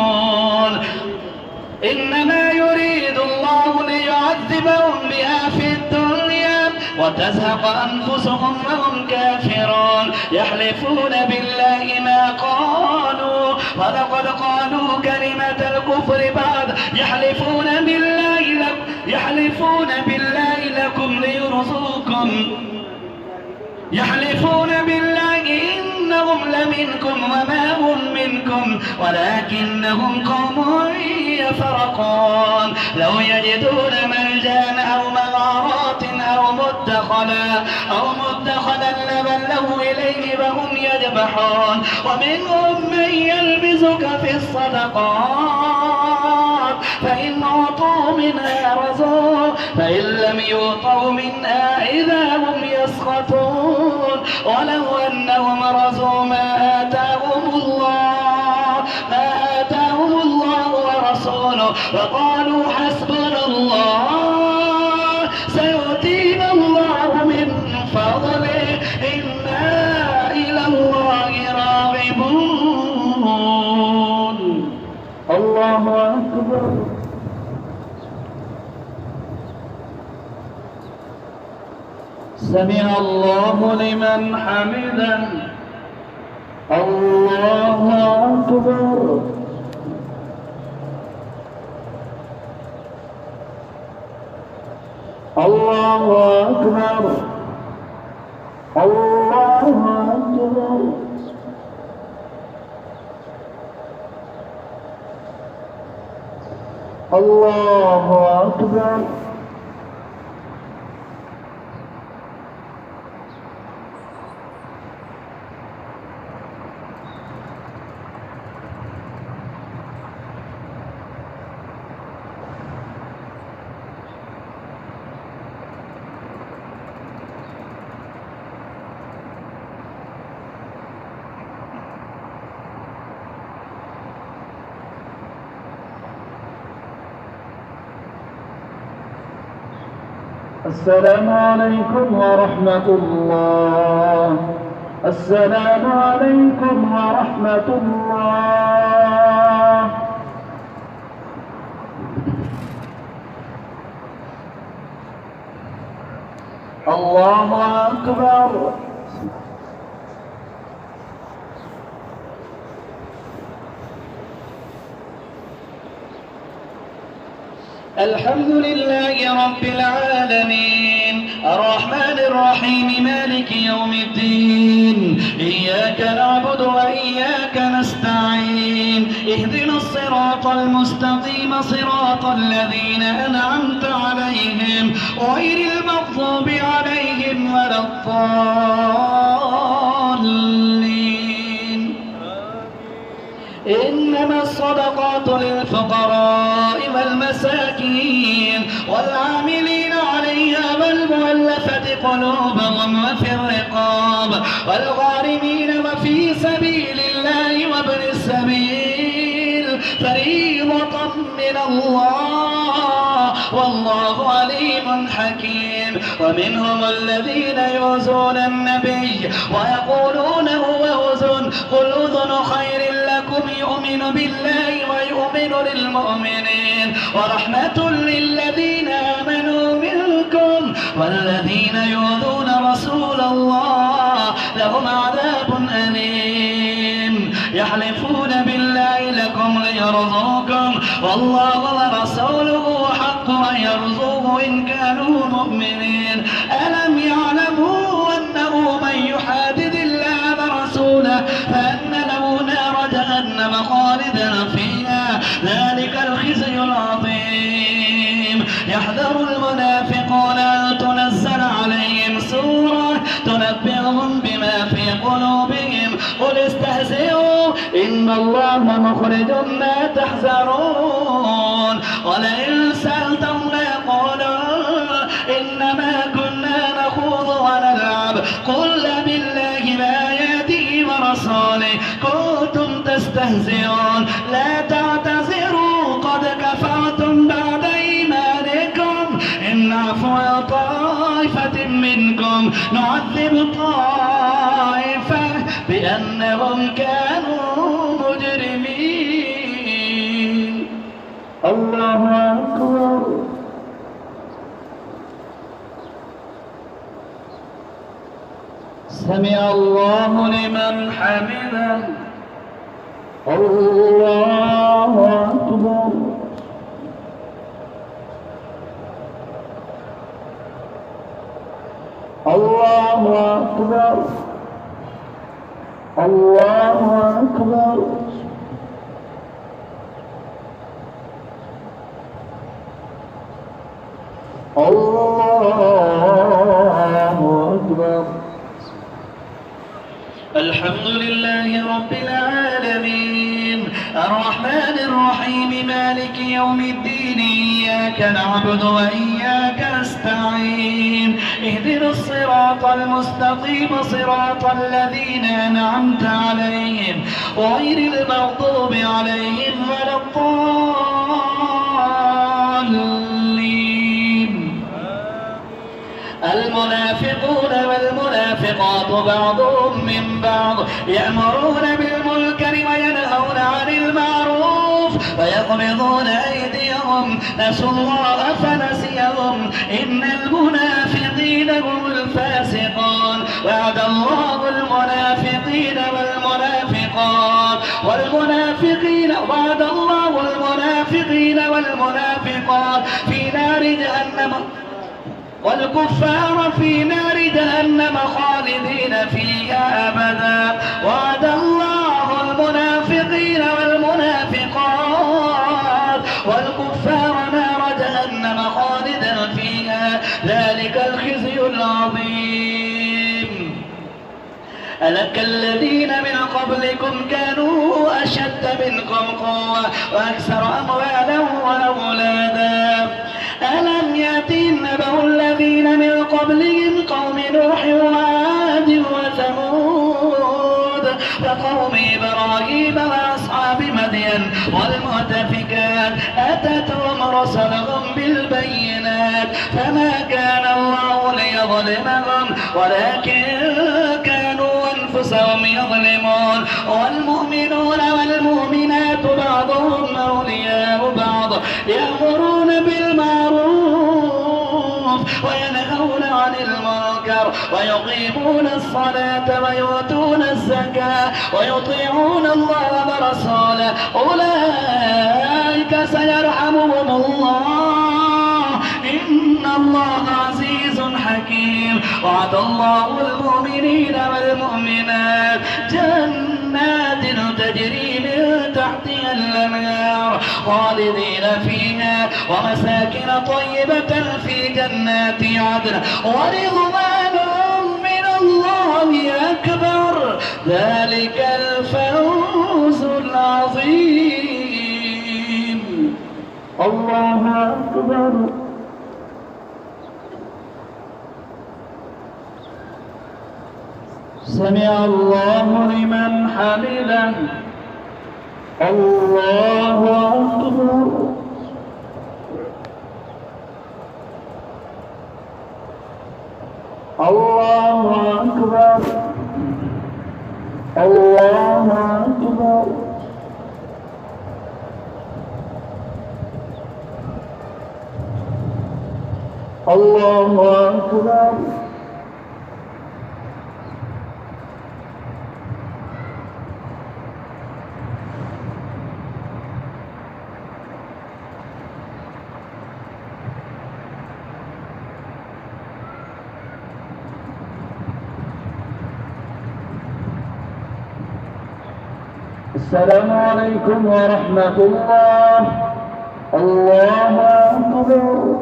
إنما يريد الله ليعذبهم بها في الدنيا وتزهق أنفسهم وهم كافرون. يحلفون بالله ما قالوا ولقد قالوا كلمة الكفر بعد يحلفون بالله لكم ليرضوكم. يحلفون بالله إنهم لمنكم وما هم منكم ولكنهم قوم يفرقون. لو يجدون ملجأ أو مغارات أو مدخلا لولوا إليه وهم يجبحون. ومنهم من يلبسك في الصدقات فإن أعطوا منها رضوا فإن لم يعطوا منها إذا هم يسخطون. ولو أنهم رضوا ما آتاهم الله ورسوله وقالوا سمع الله لمن حمده. الله أكبر. الله أكبر. الله أكبر. الله أكبر. السلام عليكم ورحمة الله. السلام عليكم ورحمة الله. الله أكبر. الحمد لله رب العالمين الرحمن الرحيم مالك يوم الدين إياك نعبد وإياك نستعين اهدنا الصراط المستقيم صراط الذين أنعمت عليهم غير المغضوب عليهم ولا الضالين. إنما الصدقات للفقراء والمساكين والعاملين عليها والمؤلفة قلوبهم وفي الرقاب والغارمين وفي سبيل الله وابن السبيل فريضة من الله والله عليم حكيم. ومنهم الذين يؤذون النبي ويقولون هو أذن قل أذن خير لكم يؤمن بالله ويؤمن للمؤمنين ورحمة للذين آمنوا منكم والذين يؤذون رسول الله لهم عذاب أليم. يحلفون بالله لكم ليرضوكم والله ورسوله حق أن يرضوه إن كانوا مؤمنين. ألم يعلموا أنه من يحادد الله ورسوله فأن له نار جهنم خالدا فيها ذلك الخزي العظيم. يحذر المنافقون أن تنزل عليهم سورة تنبئهم بما في قلوبهم قل استهزئوا إن الله مخرج ما تحذرون. ولئن سألتهم ليقولون إنما كنا نخوض ونلعب قل بالله وآياته ورسوله كنتم تستهزئون لا تعتذروا قد كفرتم بعد إيمانكم إن نعفو عن طائفة منكم نعذب طائفة بأنهم كانوا مجرمين. الله أكبر. سمع الله لمن حمده. الله أكبر. الله أكبر. الله أكبر. الله أكبر. الحمد لله رب العالمين الرحمن الرحيم مالك يوم الدين إياك نعبد وإياك نستعين اهدنا الصراط المستقيم صراط الذين أنعمت عليهم غير المغضوب عليهم ولا الضالين. المنافقون والمنافقات بعضهم من بعض يأمرون بالمنكر وينهون عن المعروف ويقبضون أيديهم نسوا الله فنسيهم إن المنافقين هم الفاسقون وعد الله المنافقين وعد الله المنافقين والمنافقات في نار جهنم والكفار في نار جهنم خالدين فيها أبدا وعد الله المنافقين والمنافقات والكفار نار جهنم خالدا فيها ذلك الخزي العظيم ألك الذين من قبلكم كانوا أشد منكم قوة وأكثر أموالا وأولادا ألم يأتهم نبأ الذين من قبلهم قوم نوح وعاد وثمود وقوم إبراهيم وأصحاب مدين والمؤتفكات أتتهم رسلهم بالبينات فما كان الله ليظلمهم ولكن كانوا أنفسهم يظلمون والمؤمنون والمؤمنات بعضهم أولياء بعض يأمرون بالمعروف وينهون عن المنكر ويقيمون الصلاة ويؤتون الزكاة ويطيعون الله ورسوله أولئك سيرحمهم الله إن الله عزيز حكيم وعد الله المؤمنين والمؤمنات جنات تجري من تحتها الأنهار خالدين فيها ومساكن طيبة في جنات عدن ورضوان من الله أكبر ذلك الفوز العظيم الله أكبر سمع الله لمن حمده الله أكبر الله أكبر الله أكبر الله أكبر السلام عليكم ورحمة الله الله أكبر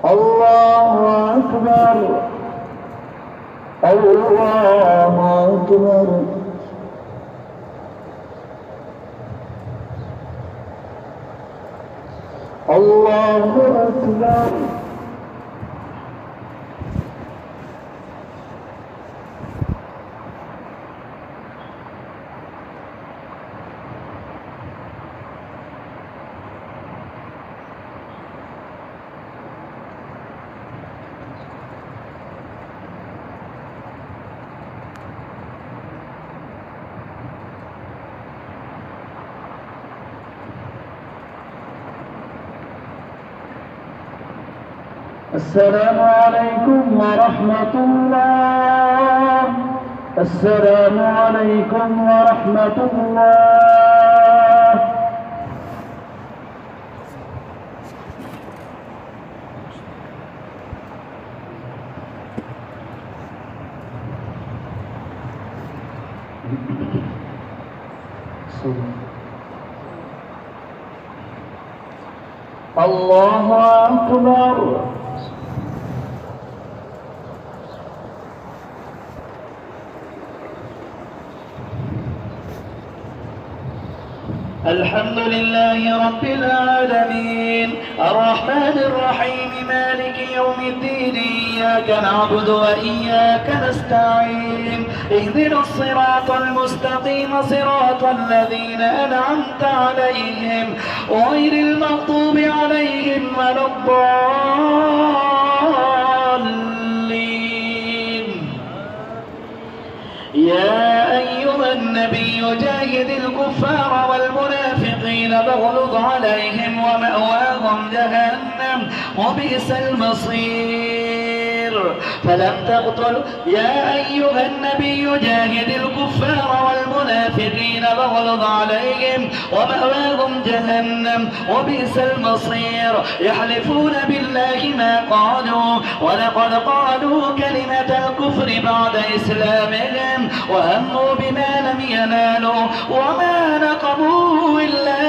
الله أكبر الله أكبر الله أكبر السلام عليكم ورحمة الله السلام عليكم ورحمة الله الله أكبر الحمد لله رب العالمين الرحمن الرحيم مالك يوم الدين إياك نعبد وإياك نستعين اهدنا الصراط المستقيم صراط الذين أنعمت عليهم غير المغضوب عليهم ولا الضالين يا أيها النبي جاهد الكفار الكفار والمنافقين فاغلظ عليهم ومأواهم جهنم وبئس المصير. فلم تقتل يا أيها النبي جاهد الكفار والمنافقين فاغلظ عليهم ومأواهم جهنم وبئس المصير. يحلفون بالله ما قالوا ولقد قالوا كلمة الكفر بعد إسلامهم وهموا بما لم ينالوا وما نقموا إلا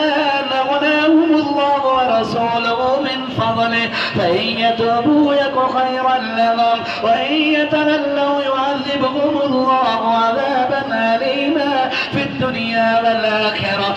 أن أغناهم الله ورسوله من فضله فإن يتوبوا يك خيرا لهم وإن يتولوا يعذبهم الله عذابا أليما في الدنيا والآخرة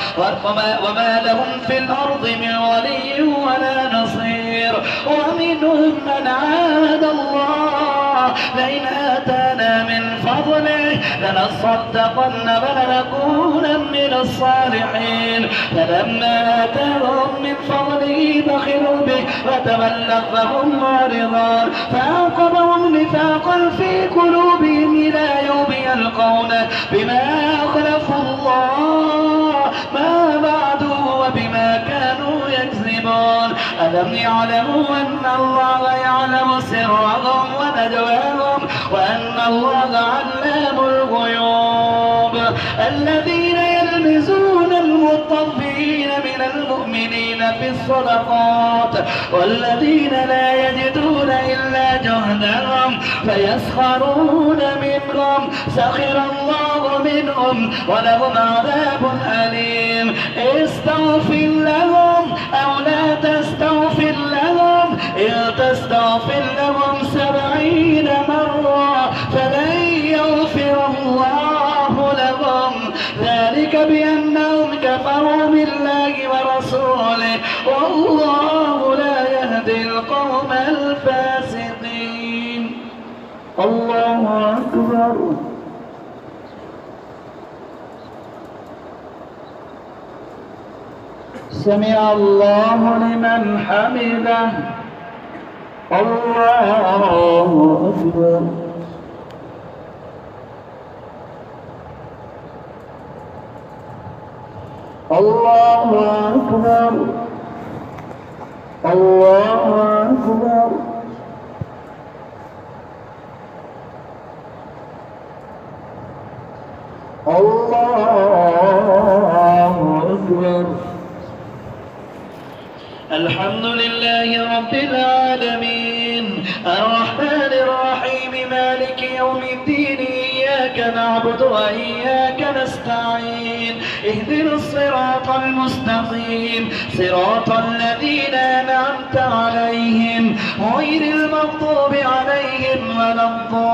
وما لهم في الأرض من ولي ولا نصير. ومنهم من عاد الله لئن آتانا من فضله لنصدقن ولنكونن من الصالحين فلما آتاهم من فضله بخلوا به وتولوا فهم معرضون فأعقبهم نفاقا في قلوبهم إلى يوم يلقونه بما أخلفوا الله ما بعدوا وبما كانوا يكذبون. ألم يعلموا أن الله يعلم سرهم ونجواهم وأن الله علام الغيوب. الذين يلمزون المطفئين من المؤمنين في الصدقات والذين لا يجدون إلا جهدهم فيسخرون منهم سخر الله منهم ولهم عذاب أليم. استغفر لهم أو لا تستغفر لهم إن تستغفر لهم 70 مرة فلن يغفر الله لهم ذلك بأنهم كفروا بالله ورسوله والله لا يهدي القوم الفاسقين. الله أكبر. سمع الله لمن حمده. الله أكبر. الله أكبر. الله أكبر. الله أكبر. الحمد لله رب العالمين الرحمن الرحيم مالك يوم الدين إياك نعبد وإياك نستعين اهدنا الصراط المستقيم صراط الذين أنعمت عليهم غير المغضوب عليهم ولا الضالين.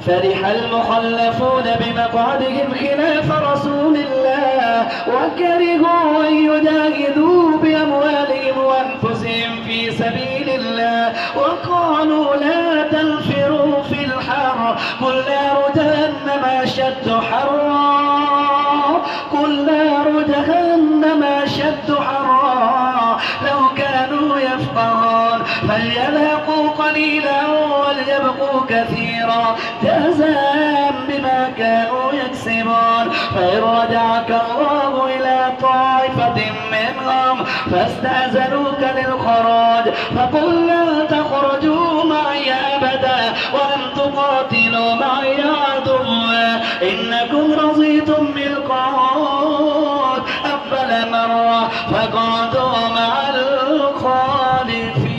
فرح المخلفون بمقعدهم خلاف رسول الله وكرهوا أن يجاهدوا بأموالهم وأنفسهم في سبيل الله وقالوا لا تنفروا في الحر قل نار جهنم أشد حرا قل نار جهنم أشد حرا لو كانوا يفقهون فليذاقوا قليلا وليبقوا كثيرا جزاء بما كانوا يكسبون. فإن رجعك الله إلى طائفة منهم فاستأذنوك للخروج فقل لن تخرجوا معي أبدا ولن تقاتلوا معي عدوا إنكم رضيتم بالقعود أول مرة فقعدوا مع الخالفين.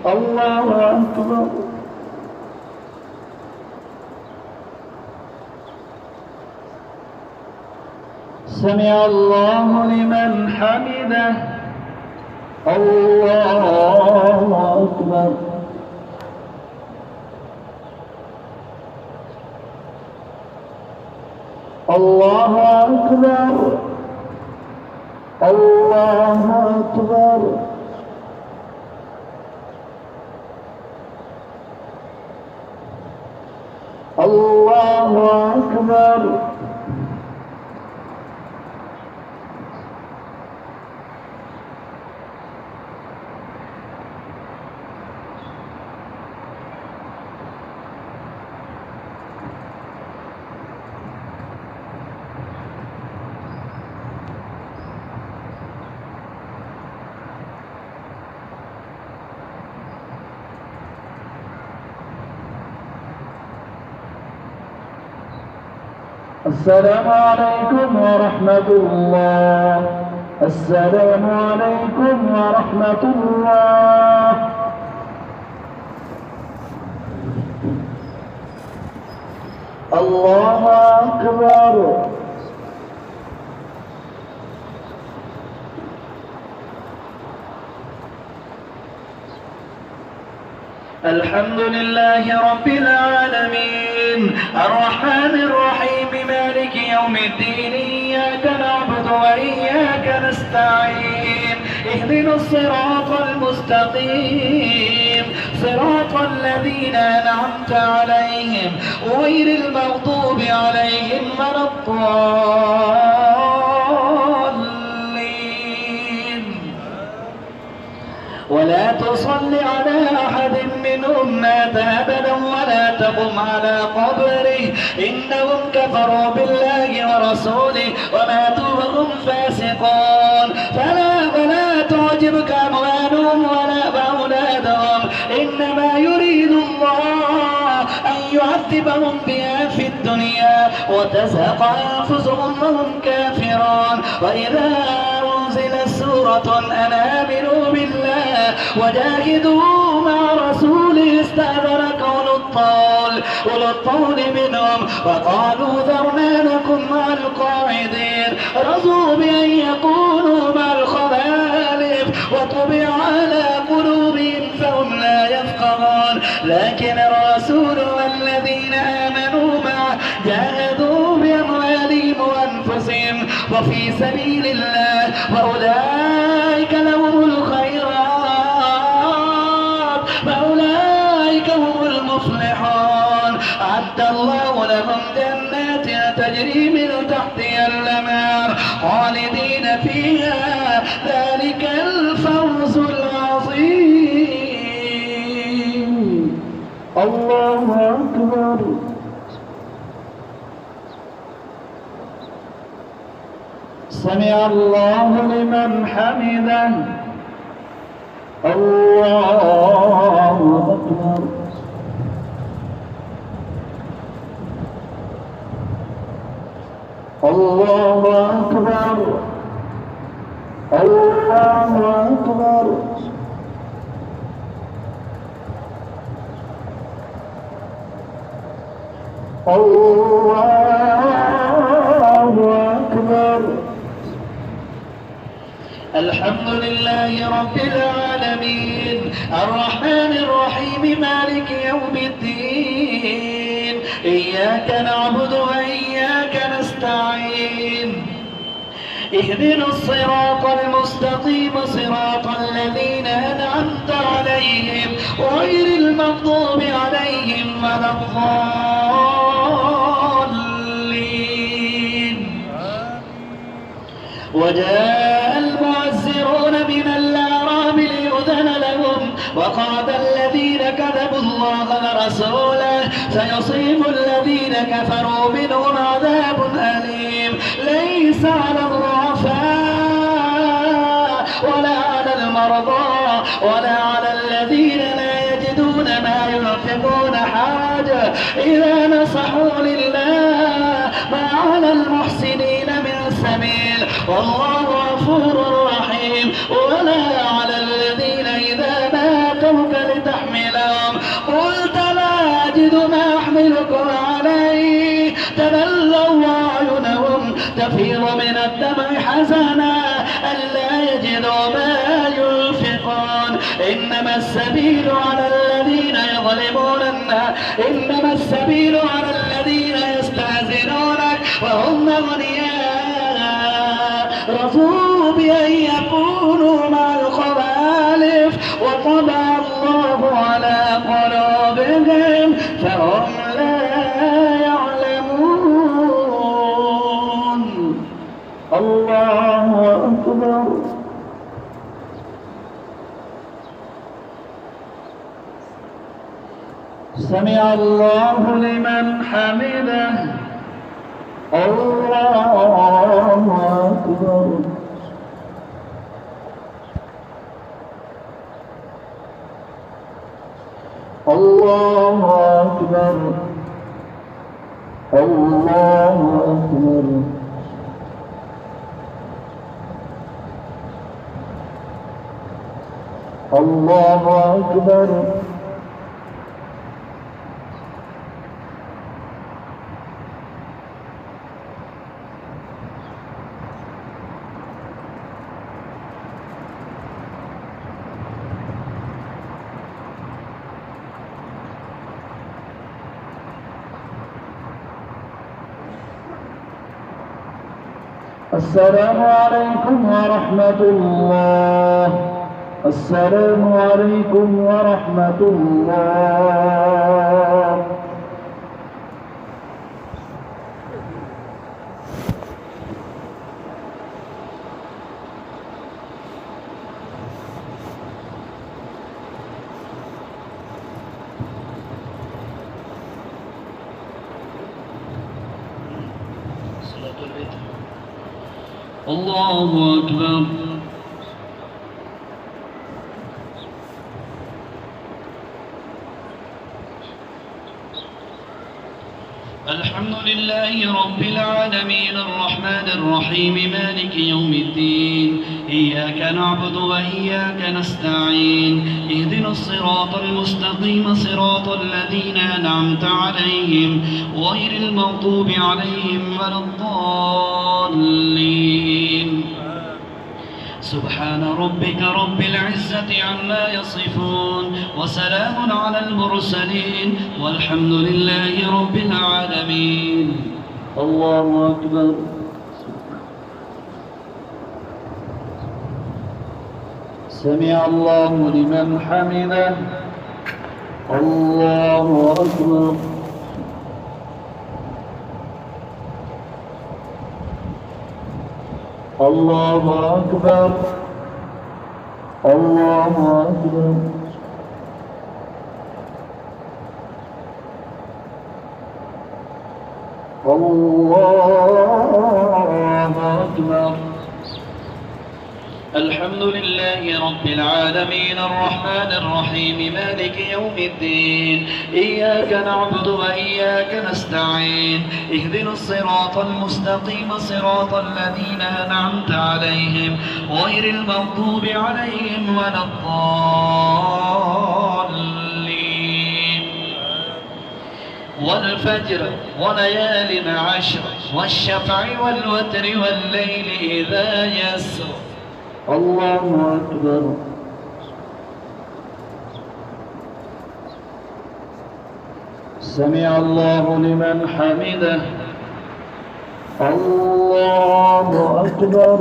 الله أكبر. سمع الله لمن حمده. الله أكبر. الله أكبر. الله أكبر. الله أكبر. السلام عليكم ورحمة الله. السلام عليكم ورحمة الله. الله أكبر. الحمد لله رب العالمين الرحمن الرحيم مالك يوم الدين إياك نعبد وإياك نستعين اهدنا الصراط المستقيم صراط الذين أنعمت عليهم غير المغضوب عليهم ولا الضالين ولا تصل على أحد منهم مات أبدا ولا تقم على قبره إنهم كفروا بالله ورسوله وماتوا وهم فاسقون فلا تعجبك أموالهم ولا أولادهم إنما يريد الله أن يعذبهم بها في الدنيا وتزهق أنفسهم وهم كافرون وإذا أنزلت سورة أن آمنوا بالله وجاهدوا مع رسوله استأذنك أولو الطول منهم وقالوا ذرنا نكن مع القاعدين رضوا بأن يكونوا مع الخوالف وطبع على قلوبهم فهم لا يفقهون لكن الرسول والذين آمنوا معه جاهدوا بأموالهم وأنفسهم وفي سبيل الله وأولئك لهم الخيرات وأولئك هم المفلحون أعد الله لهم جنات تجري من تحتها الأنهار خالدين فيها ذلك الفوز العظيم. الله أكبر. سمع الله لمن حمده. الله أكبر. الله أكبر. الله أكبر. الله أكبر. الحمد لله رب العالمين الرحمن الرحيم مالك يوم الدين إياك نعبد وإياك نستعين اهدنا الصراط المستقيم صراط الذين أنعمت عليهم غير المغضوب عليهم ولا الضالين. وجاء المعذرون من الأعراب ليؤذن لهم وقال الذين كذبوا الله ورسوله سيصيب الذين كفروا منهم عذاب أليم ليس على الضعفاء ولا على المرضى ولا على الذين لا يجدون ما ينفقون حاجة إذا نصحوا لله ما على المحسنين من سبيل والله غفور رحيم. ولا على الذين إذا ما أتوك لتحملهم قلت لا أجد ما أحملكم عليه تولوا أعينهم تفيض من الدمع حزنا ألا يجدوا ما ينفقون إنما السبيل على الذين يظلمون الناس إنما السبيل على الذين يستأذنونك وهم أغنياء رضوا بأن يكونوا مع الخوالف وطبع الله على قلوبهم فهم لا يعلمون. الله أكبر. سمع الله لمن حمده. الله أكبر. الله أكبر. الله أكبر. الله أكبر. السلام عليكم ورحمة الله. السلام عليكم ورحمة الله. الله أكبر. الحمد لله رب العالمين الرحمن الرحيم مالك يوم الدين إياك نعبد وإياك نستعين اهدنا الصراط المستقيم صراط الذين أنعمت عليهم غير المغضوب عليهم ولا الضالين. سبحان ربك رب العزة عما يصفون وسلام على المرسلين والحمد لله رب العالمين. الله أكبر. سمع الله لمن حمده. الله أكبر. الله أكبر. الله أكبر. الله أكبر. الحمد لله رب العالمين الرحمن الرحيم مالك يوم الدين إياك نعبد وإياك نستعين اهدنا الصراط المستقيم صراط الذين أنعمت عليهم غير المغضوب عليهم ولا الضالين. والفجر وليال عشر والشفع والوتر والليل إذا يسر. الله أكبر. سمع الله لمن حمده. الله أكبر.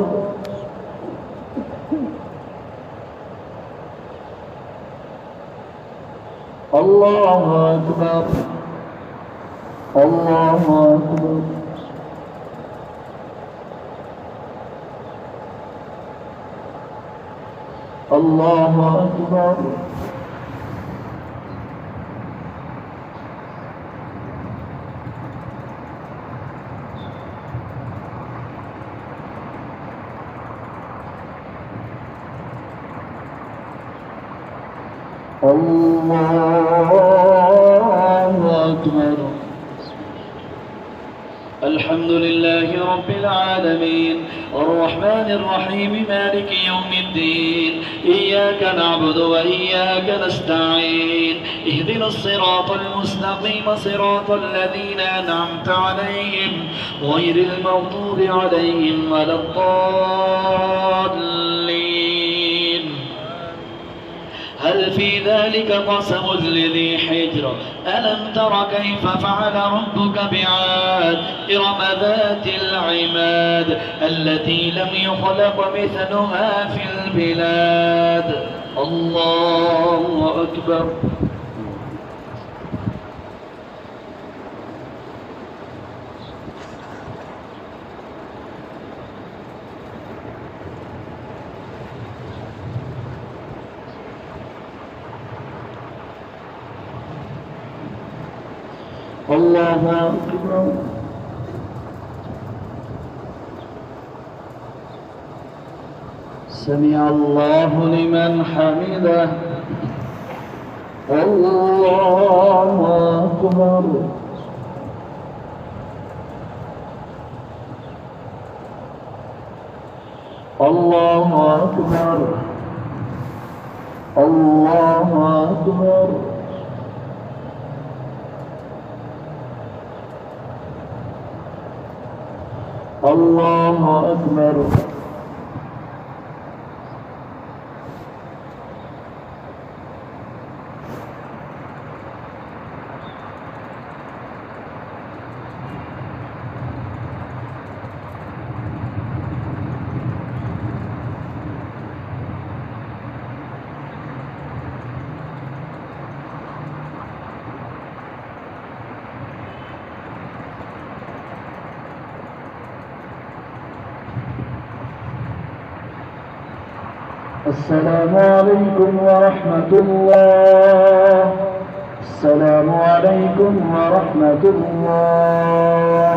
الله أكبر. الله أكبر. الله أكبر. الله أكبر. الحمد لله رب العالمين الرحمن الرحيم مالك يوم الدين إياك نعبد وإياك نستعين اهدنا الصراط المستقيم صراط الذين أنعمت عليهم غير المغضوب عليهم ولا الضالين. هل في ذلك قسم لذي حجر؟ ألم تر كيف فعل ربك بعاد إرم ذات العماد التي لم يخلق مثلها في البلاد. الله أكبر. الله أكبر. سمع الله لمن حمده. الله أكبر. الله أكبر الله أكبر الله أكبر السلام عليكم ورحمة الله. السلام عليكم ورحمة الله.